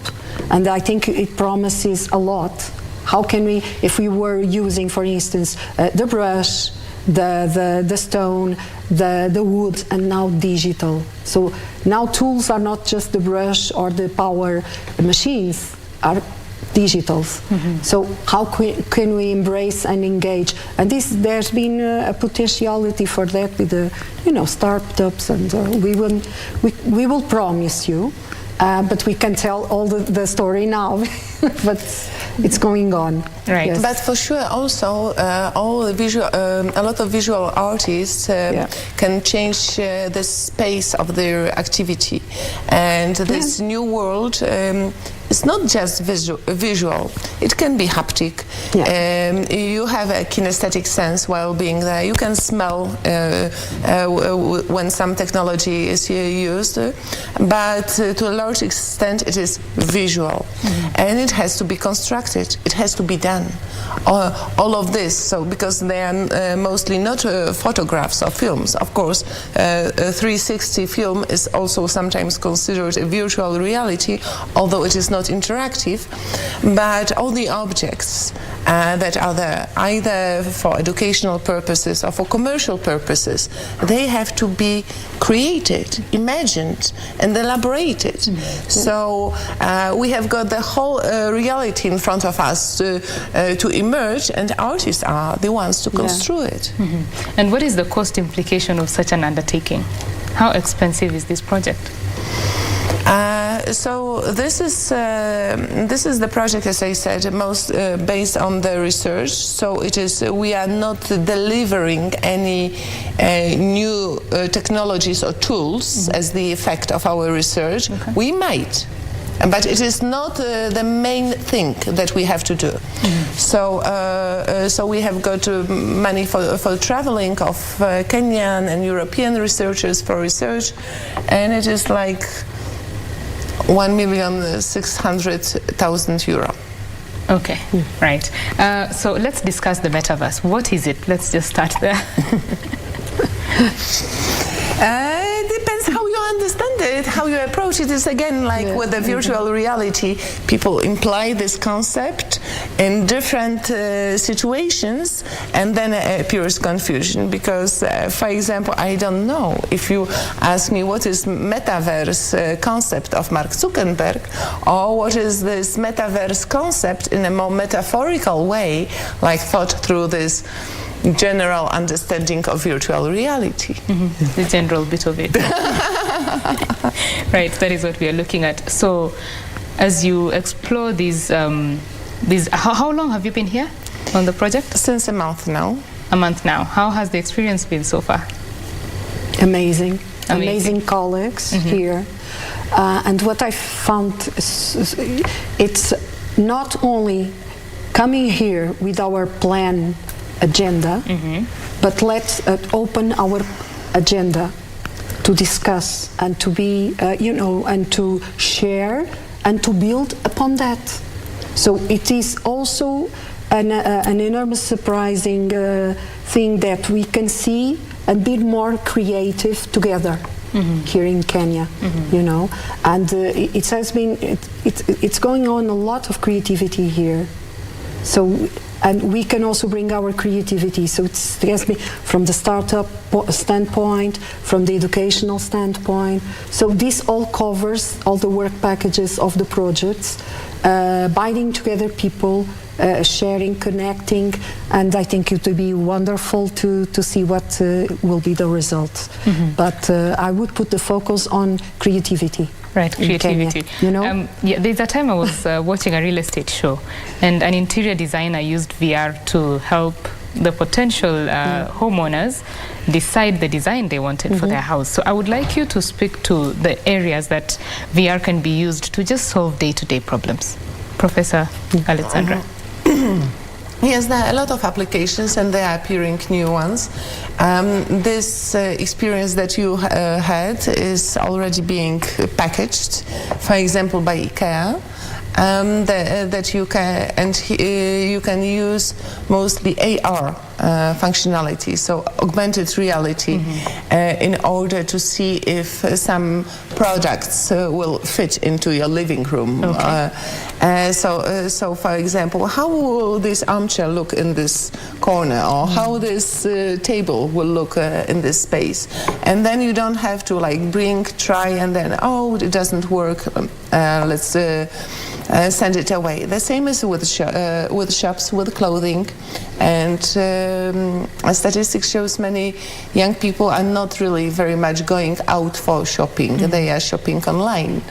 and I think it promises a lot. How can we, if we were using, for instance, the brush, the stone, the wood, and now digital. So now tools are not just the brush or the power machines, are digitals. So how can we embrace and engage? And there's been a potentiality for that with the startups, and we will promise you, but we can tell all the story now. But it's going on. Right. Yes. But for sure, also, a lot of visual artists can change the space of their activity. And this new world is not just visual. It can be haptic. You have a kinesthetic sense while being there. You can smell when some technology is used. But to a large extent, it is visual. And it has to be constructed. It has to be done. All of this, so because they are mostly not photographs or films. Of course, 360 film is also sometimes considered a virtual reality, although it is not interactive. But all the objects that are there, either for educational purposes or for commercial purposes, they have to be created, imagined, and elaborated. So we have got the whole reality in front of us to emerge, and artists are the ones to construe it. And what is the cost implication of such an undertaking? How expensive is this project? So this is the project, as I said, most based on the research. So it is. We are not delivering any new technologies or tools as the effect of our research. We might. But it is not the main thing that we have to do. So we have got money for traveling of Kenyan and European researchers for research, and it is like €1,600,000. Okay, right. So let's discuss the metaverse. What is it? Let's just start there. It depends how you understand it, how you approach it. Is again like with the virtual reality, people imply this concept in different situations, and then appears confusion because, for example, I don't know if you ask me what is metaverse concept of Mark Zuckerberg, or what is this metaverse concept in a more metaphorical way, like thought through this general understanding of virtual reality. The general bit of it. Right, that is what we are looking at. So as you explore these, how long have you been here on the project? Since a month now. A month now. How has the experience been so far? Amazing colleagues here. And what I found, it's not only coming here with our plan agenda, but let's open our agenda to discuss and to be, and to share and to build upon that. So it is also an enormous surprising thing that we can see and be more creative together here in Kenya, and it has been, it's going on a lot of creativity here. So, and we can also bring our creativity. So it has been from the startup standpoint, from the educational standpoint. So this all covers all the work packages of the projects, binding together people, sharing, connecting, and I think it will be wonderful to see what will be the results. But I would put the focus on creativity. Right, creativity. Kenya, there's a time I was watching a real estate show, and an interior designer used VR to help the potential homeowners decide the design they wanted for their house. So I would like you to speak to the areas that VR can be used to just solve day-to-day problems. Professor Alexandra. Yes, there are a lot of applications and there are appearing new ones. This experience that you had is already being packaged, for example, by IKEA. That you can use mostly AR functionality, so augmented reality, in order to see if some products will fit into your living room. Okay. So for example, how will this armchair look in this corner, or how this table will look in this space? And then you don't have to like try, and then, oh, it doesn't work, let's send it away. The same is with shops, with clothing, and statistics shows many young people are not really very much going out for shopping. They are shopping online.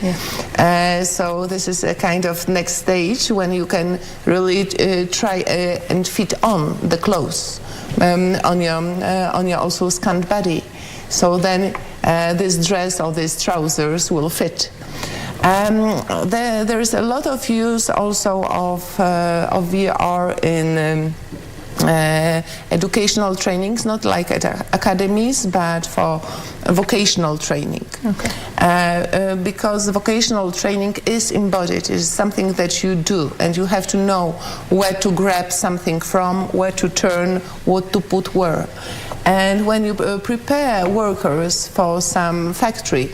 So this is a kind of next stage when you can really try and fit on the clothes on your also scanned body. So then this dress or these trousers will fit. There is a lot of use also of VR in educational trainings, not like at academies, but for vocational training. Okay. Because vocational training is embodied, it is something that you do, and you have to know where to grab something from, where to turn, what to put where. And when you prepare workers for some factory,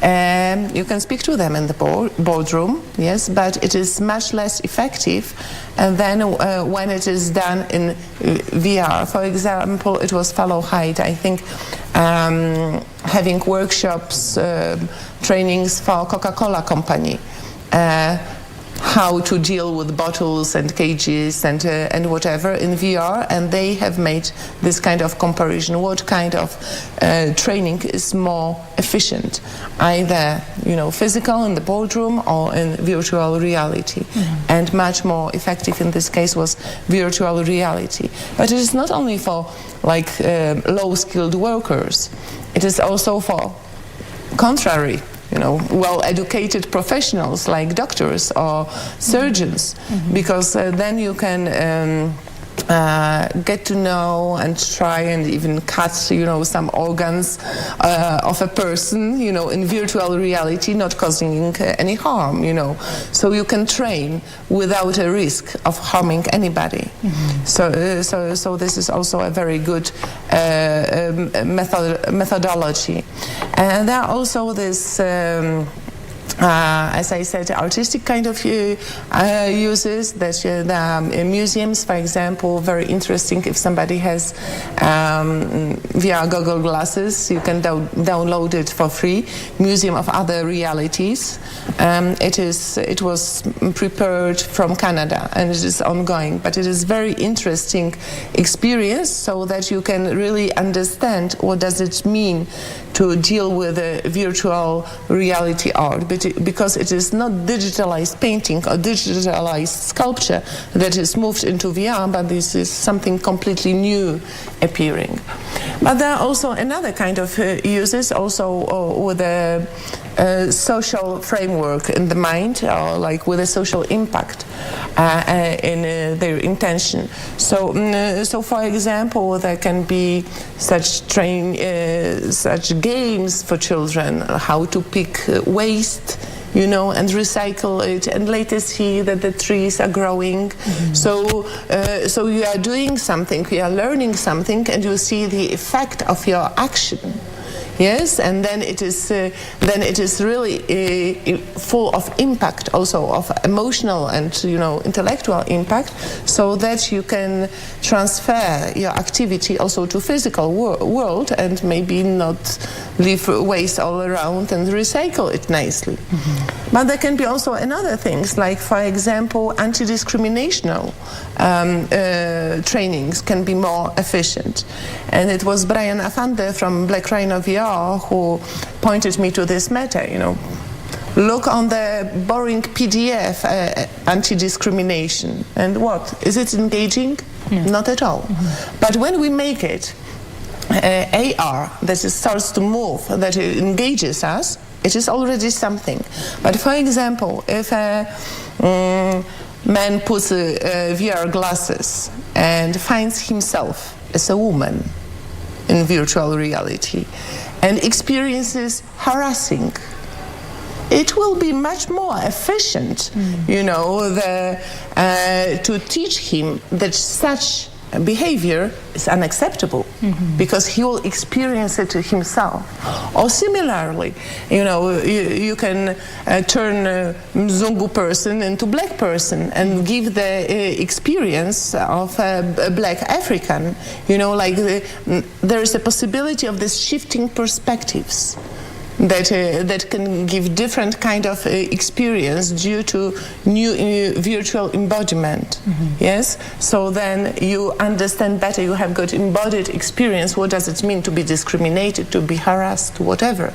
you can speak to them in the boardroom, yes, but it is much less effective. And then when it is done in VR, for example, it was Follow Height, I think, having workshops, trainings for Coca-Cola company, how to deal with bottles and cages and whatever in VR, and they have made this kind of comparison. What kind of training is more efficient, either physical in the boardroom or in virtual reality? And much more effective in this case was virtual reality. But it is not only for like low-skilled workers. It is also for contrary, well-educated professionals like doctors or surgeons, because then you can get to know and try and even cut, some organs of a person, in virtual reality, not causing any harm, So you can train without a risk of harming anybody. So this is also a very good methodology. And there are also this as I said, artistic kind of uses that there are museums, for example, very interesting. If somebody has VR goggle glasses, you can download it for free. Museum of Other Realities. It was prepared from Canada and it is ongoing, but it is very interesting experience, so that you can really understand what does it mean to deal with virtual reality art, because it is not digitalized painting or digitalized sculpture that is moved into VR, but this is something completely new appearing. But there are also another kind of uses, also with a social framework in the mind, or like with a social impact in their intention. So for example, there can be such games for children, how to pick waste, and recycle it, and later see that the trees are growing. So you are doing something, you are learning something, and you see the effect of your action. Yes, and then it is really full of impact, also of emotional and intellectual impact, so that you can transfer your activity also to physical world, and maybe not leave waste all around and recycle it nicely. But there can be also another things, like for example, anti-discriminational trainings can be more efficient. And it was Brian Afande from Black Rhino VR who pointed me to this matter. Look on the boring PDF anti-discrimination, and what? Is it engaging? Not at all. But when we make it AR, that it starts to move, that it engages us, it is already something. But for example, if a man puts VR glasses and finds himself as a woman in virtual reality and experiences harassing, it will be much more efficient, to teach him that such behavior is unacceptable because he will experience it himself. Or similarly, you can turn Mzungu person into black person and give the experience of a black African. There is a possibility of this shifting perspectives that can give different kind of experience due to new virtual embodiment. Yes, so then you understand better, you have got embodied experience, what does it mean to be discriminated, to be harassed, whatever.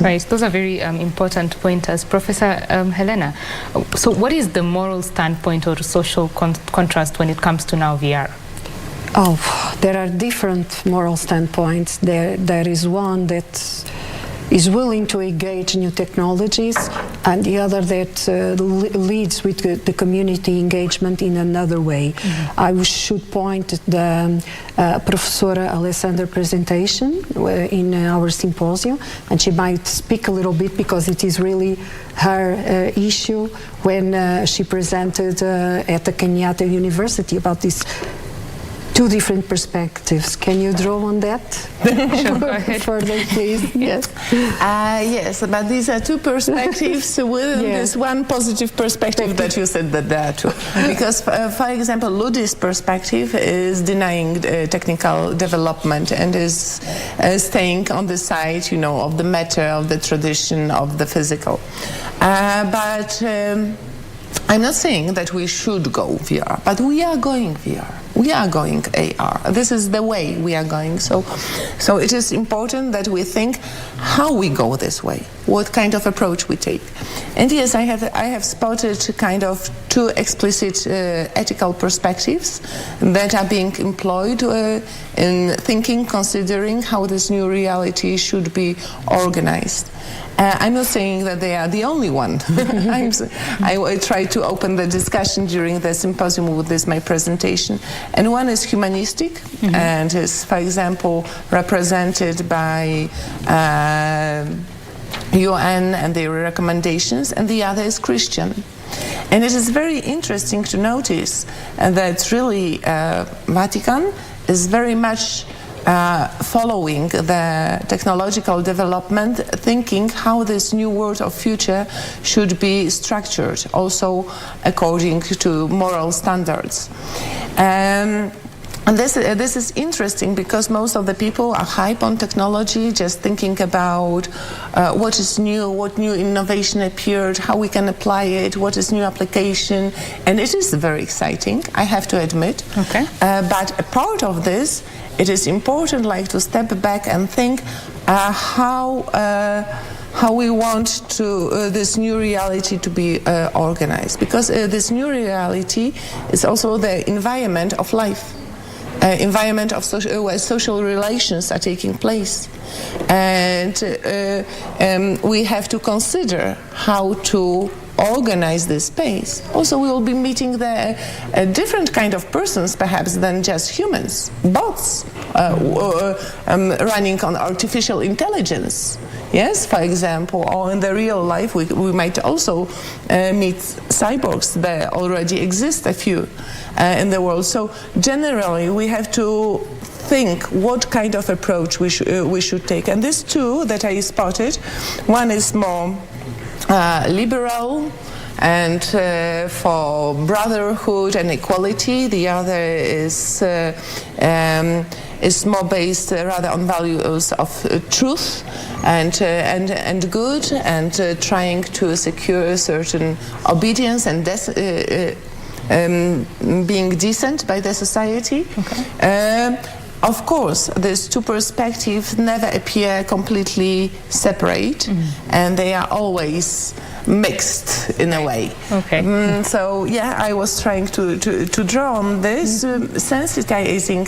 Right, those are very important pointers. Professor Helena, so what is the moral standpoint or social contrast when it comes to now VR? Oh, there are different moral standpoints. There is one that is willing to engage new technologies, and the other that leads with the community engagement in another way. I should point at the Professor Alessandra presentation in our symposium, and she might speak a little bit because it is really her issue when she presented at the Kenyatta University about this two different perspectives. Can you draw on that? Sure, go ahead. Further, please. Yes. Yes, but these are two perspectives with this one positive perspective that you said that there are two. Because, for example, Ludi's perspective is denying technical development and is staying on the side, of the matter, of the tradition, of the physical. But I'm not saying that we should go VR, but we are going VR. We are going AR. This is the way we are going. So it is important that we think how we go this way, what kind of approach we take. And yes, I have spotted kind of two explicit ethical perspectives that are being employed in thinking, considering how this new reality should be organized. I'm not saying that they are the only one. I tried to open the discussion during the symposium with this, my presentation. And one is humanistic and is, for example, represented by UN and their recommendations, and the other is Christian. And it is very interesting to notice that really Vatican is very much following the technological development, thinking how this new world of future should be structured, also according to moral standards. And this is interesting because most of the people are hype on technology, just thinking about what is new, what new innovation appeared, how we can apply it, what is new application, and it is very exciting, I have to admit. Okay. But a part of this, it is important to step back and think how we want to this new reality to be organized, because this new reality is also the environment of life. Environment of where social relations are taking place, and we have to consider how to organize this space. Also, we will be meeting the different kind of persons, perhaps, than just humans, bots running on artificial intelligence. Yes, for example, or in the real life, we might also meet cyborgs. There already exist a few in the world. So generally, we have to think what kind of approach we should take. And these two that I spotted, one is more liberal and for brotherhood and equality. The other is more based rather on values of truth and good, and trying to secure certain obedience and being decent by the society. Okay. Of course, these two perspectives never appear completely separate, and they are always mixed in a way. Okay. So yeah, I was trying to draw on this, sensitizing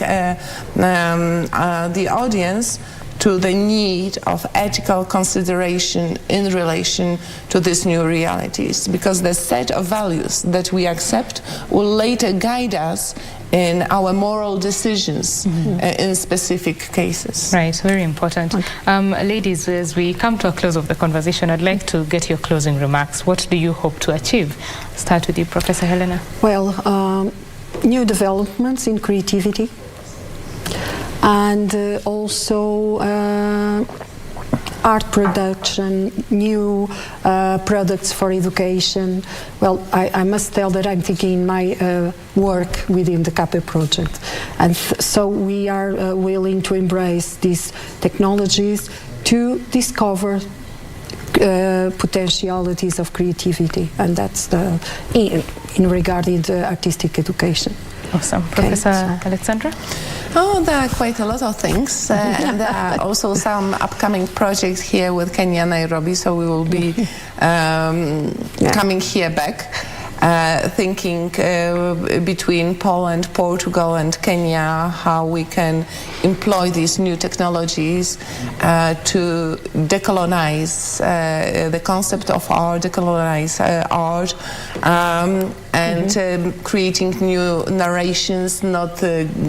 the audience to the need of ethical consideration in relation to these new realities, because the set of values that we accept will later guide us in our moral decisions in specific cases. Right, very important. Ladies, as we come to a close of the conversation, I'd like to get your closing remarks. What do you hope to achieve? Start with you, Professor Helena. Well, new developments in creativity, and also art production, new products for education. Well, I must tell that I'm thinking in my work within the KP project. And so we are willing to embrace these technologies to discover potentialities of creativity, and that's in regarding the artistic education. Awesome. Professor Alexandra? Oh, there are quite a lot of things. And there are also some upcoming projects here with Kenya, Nairobi, so we will be coming here back. Thinking between Poland, Portugal and Kenya, how we can employ these new technologies to decolonize the concept of art, decolonize art, and creating new narrations, not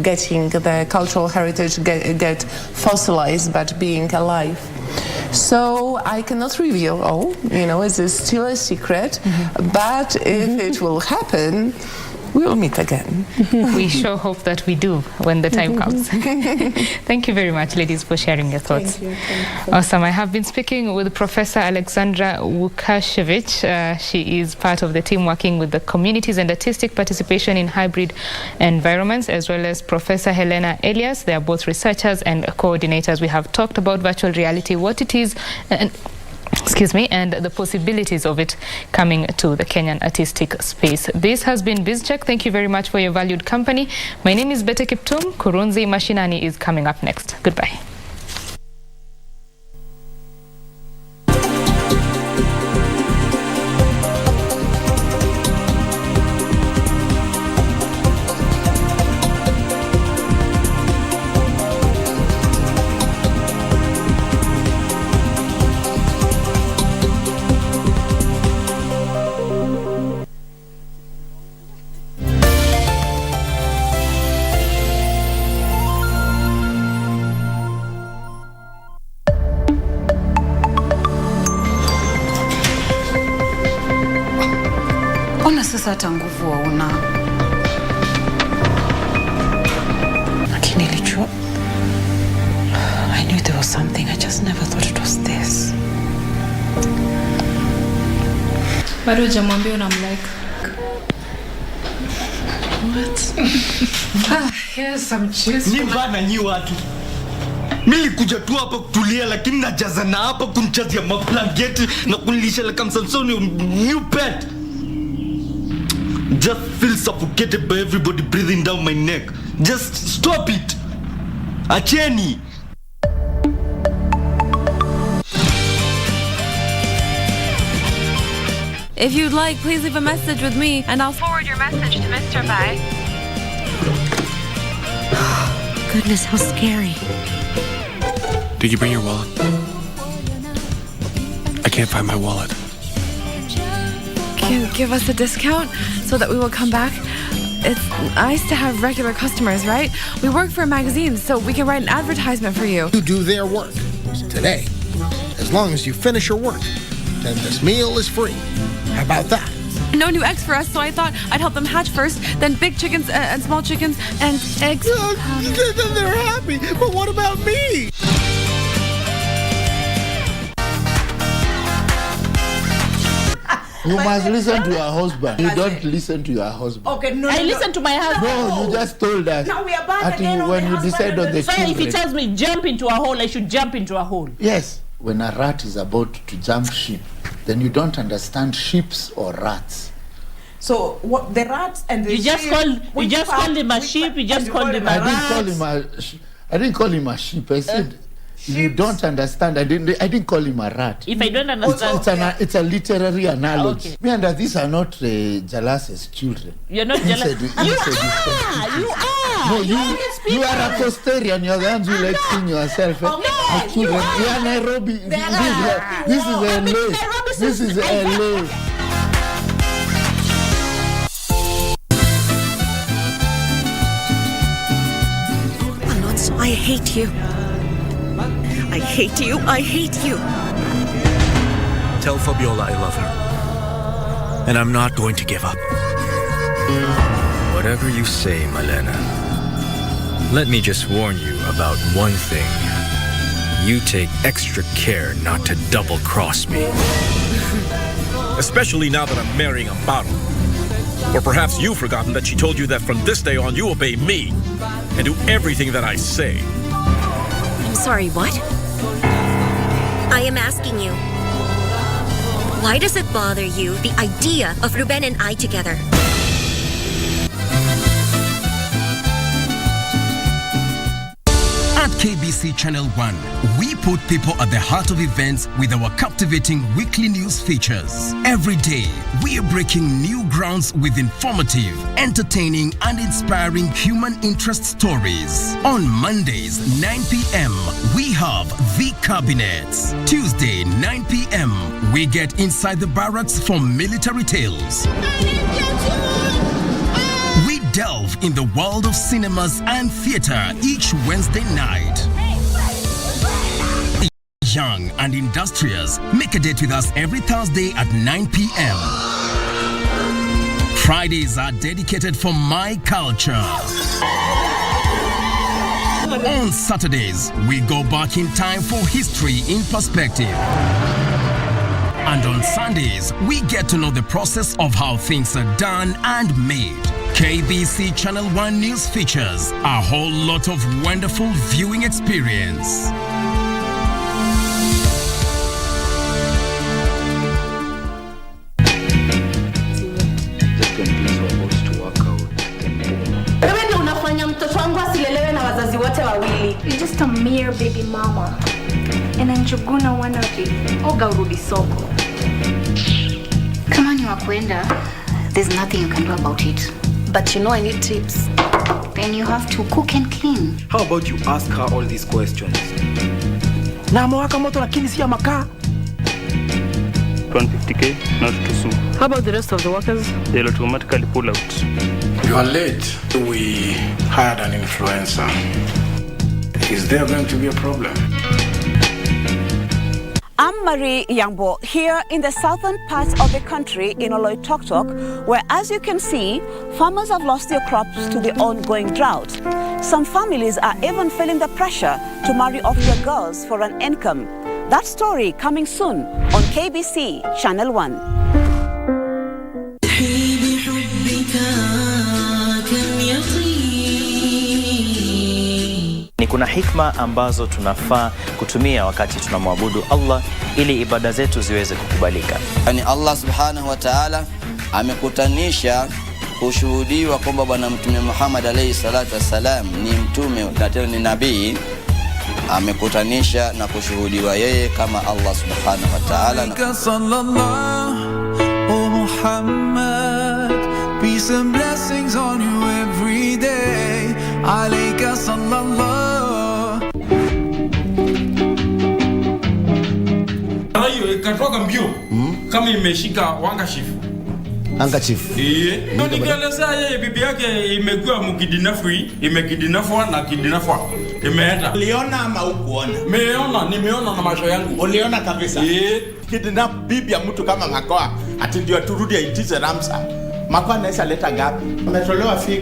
getting the cultural heritage get fossilized, but being alive. So I cannot reveal all, it's still a secret, but if it will happen, we'll meet again. We sure hope that we do when the time comes. Thank you very much, ladies, for sharing your thoughts. Thank you. Awesome. I have been speaking with Professor Alexandra Łukasiewicz. She is part of the team working with the communities and artistic participation in hybrid environments, as well as Professor Helena Elias. They are both researchers and coordinators. We have talked about virtual reality, what it is, and the possibilities of it coming to the Kenyan artistic space. This has been BizCheck. Thank you very much for your valued company. My name is Bete Kiptum. Kurunzi Mashinani is coming up next. Goodbye. Sasa hata nguvu hauna. Lakini nilijua. I knew there was something. I just never thought it was this. Bado hujamwambia unamlike. What? Here's some juice. Ni bana nyi watu. Nilikuja tu hapa kutulia, lakini najaza na hapa kunchazia maplangeti na kunilisha kama Samsoni new pet. Just feel suffocated by everybody breathing down my neck. Just stop it. Acheni. If you'd like, please leave a message with me and I'll forward your message to Mr. Bai. Goodness, how scary. Did you bring your wallet? I can't find my wallet. Can you give us a discount so that we will come back? It's nice to have regular customers, right? We work for a magazine, so we can write an advertisement for you. You do their work today. As long as you finish your work, then this meal is free. How about that? No new eggs for us, so I thought I'd help them hatch first, then big chickens and small chickens and eggs. Then they're happy, but what about me? You must listen to your husband. You don't listen to your husband. Okay, no. I listen to my husband. No, you just told us. Now we are back again when you decide on the so children. if he tells me jump into a hole, I should jump into a hole. Yes. When a rat is about to jump ship, then you don't understand sheeps or rats. So what the rats and the sheep? You just called him a sheep. You just called him a rat. I didn't call him a sheep. I said. You don't understand. I didn't call him a rat. If I don't understand, it's a literary analogy. Okay. Me and these are not Jalas's children. You're not jealous. You are. No, you are a Costarian. You're the ones who like seeing yourself. Children. You are Nairobi. This is LA. This is LA. Alonso, I hate you. I hate you. I hate you. Tell Fabiola I love her. And I'm not going to give up. Whatever you say, Malena. Let me just warn you about one thing. You take extra care not to double-cross me. Especially now that I'm marrying Amparo. Or perhaps you've forgotten that she told you that from this day on you obey me and do everything that I say. I'm sorry, what? I am asking you, why does it bother you, the idea of Ruben and I together? At KBC Channel 1, we put people at the heart of events with our captivating weekly news features. Every day, we are breaking new grounds with informative, entertaining, and inspiring human interest stories. On Mondays, 9 p.m., we have The Cabinets. Tuesday, 9 p.m., we get inside the barracks for military tales. We delve in the world of cinemas and theater each Wednesday night. Young and industrious make a date with us every Thursday at 9 p.m. Fridays are dedicated for my culture. On Saturdays, we go back in time for history in perspective. And on Sundays, we get to know the process of how things are done and made. KBC Channel 1 News features a whole lot of wonderful viewing experience. You're just a mere baby mama. And Njuguna wannabe. Oga urudi soko. Kama ni wakwenda, there's nothing you can do about it. But you know I need tips. Then you have to cook and clean. How about you ask her all these questions? Na mwaka moto lakini si ya makaa. 150k, not to sue. How about the rest of the workers? They'll automatically pull out. You are late. We hired an influencer. Is there going to be a problem? I'm Marie Yambo, here in the southern parts of the country in Oloitoktok, where, as you can see, farmers have lost their crops to the ongoing drought. Some families are even feeling the pressure to marry off their girls for an income. That story coming soon on KBC Channel 1. Ni kuna hikma ambazo tunafaa kutumia wakati tunamwabudu Allah ili ibada zetu ziweze kukubalika. Yani Allah subhanahu wa ta'ala amekutanisha kushuhudiwa kwamba bwana Mtume Muhammad alayhi salatu wassalam ni mtume na tena ni nabii. Amekutanisha na kushuhudiwa yeye kama Allah subhanahu wa ta'ala. Muhammad, peace and blessings on you every day. Alayka sallallahu. Ayo ikatoka mbio kama imeshika handkerchief. Handkerchief. Ndio nikielezea yeye bibi yake imekuwa imekidinafwa na kidinafwa. Imeenda. Uliona ama hukuona? Nimeona na macho yangu. Uliona kabisa? Kidnap bibi ya mtu kama Makoa ati ndio turudi aitize Ramsa. Makoa anaweza leta gapi? Ametolewa fiki.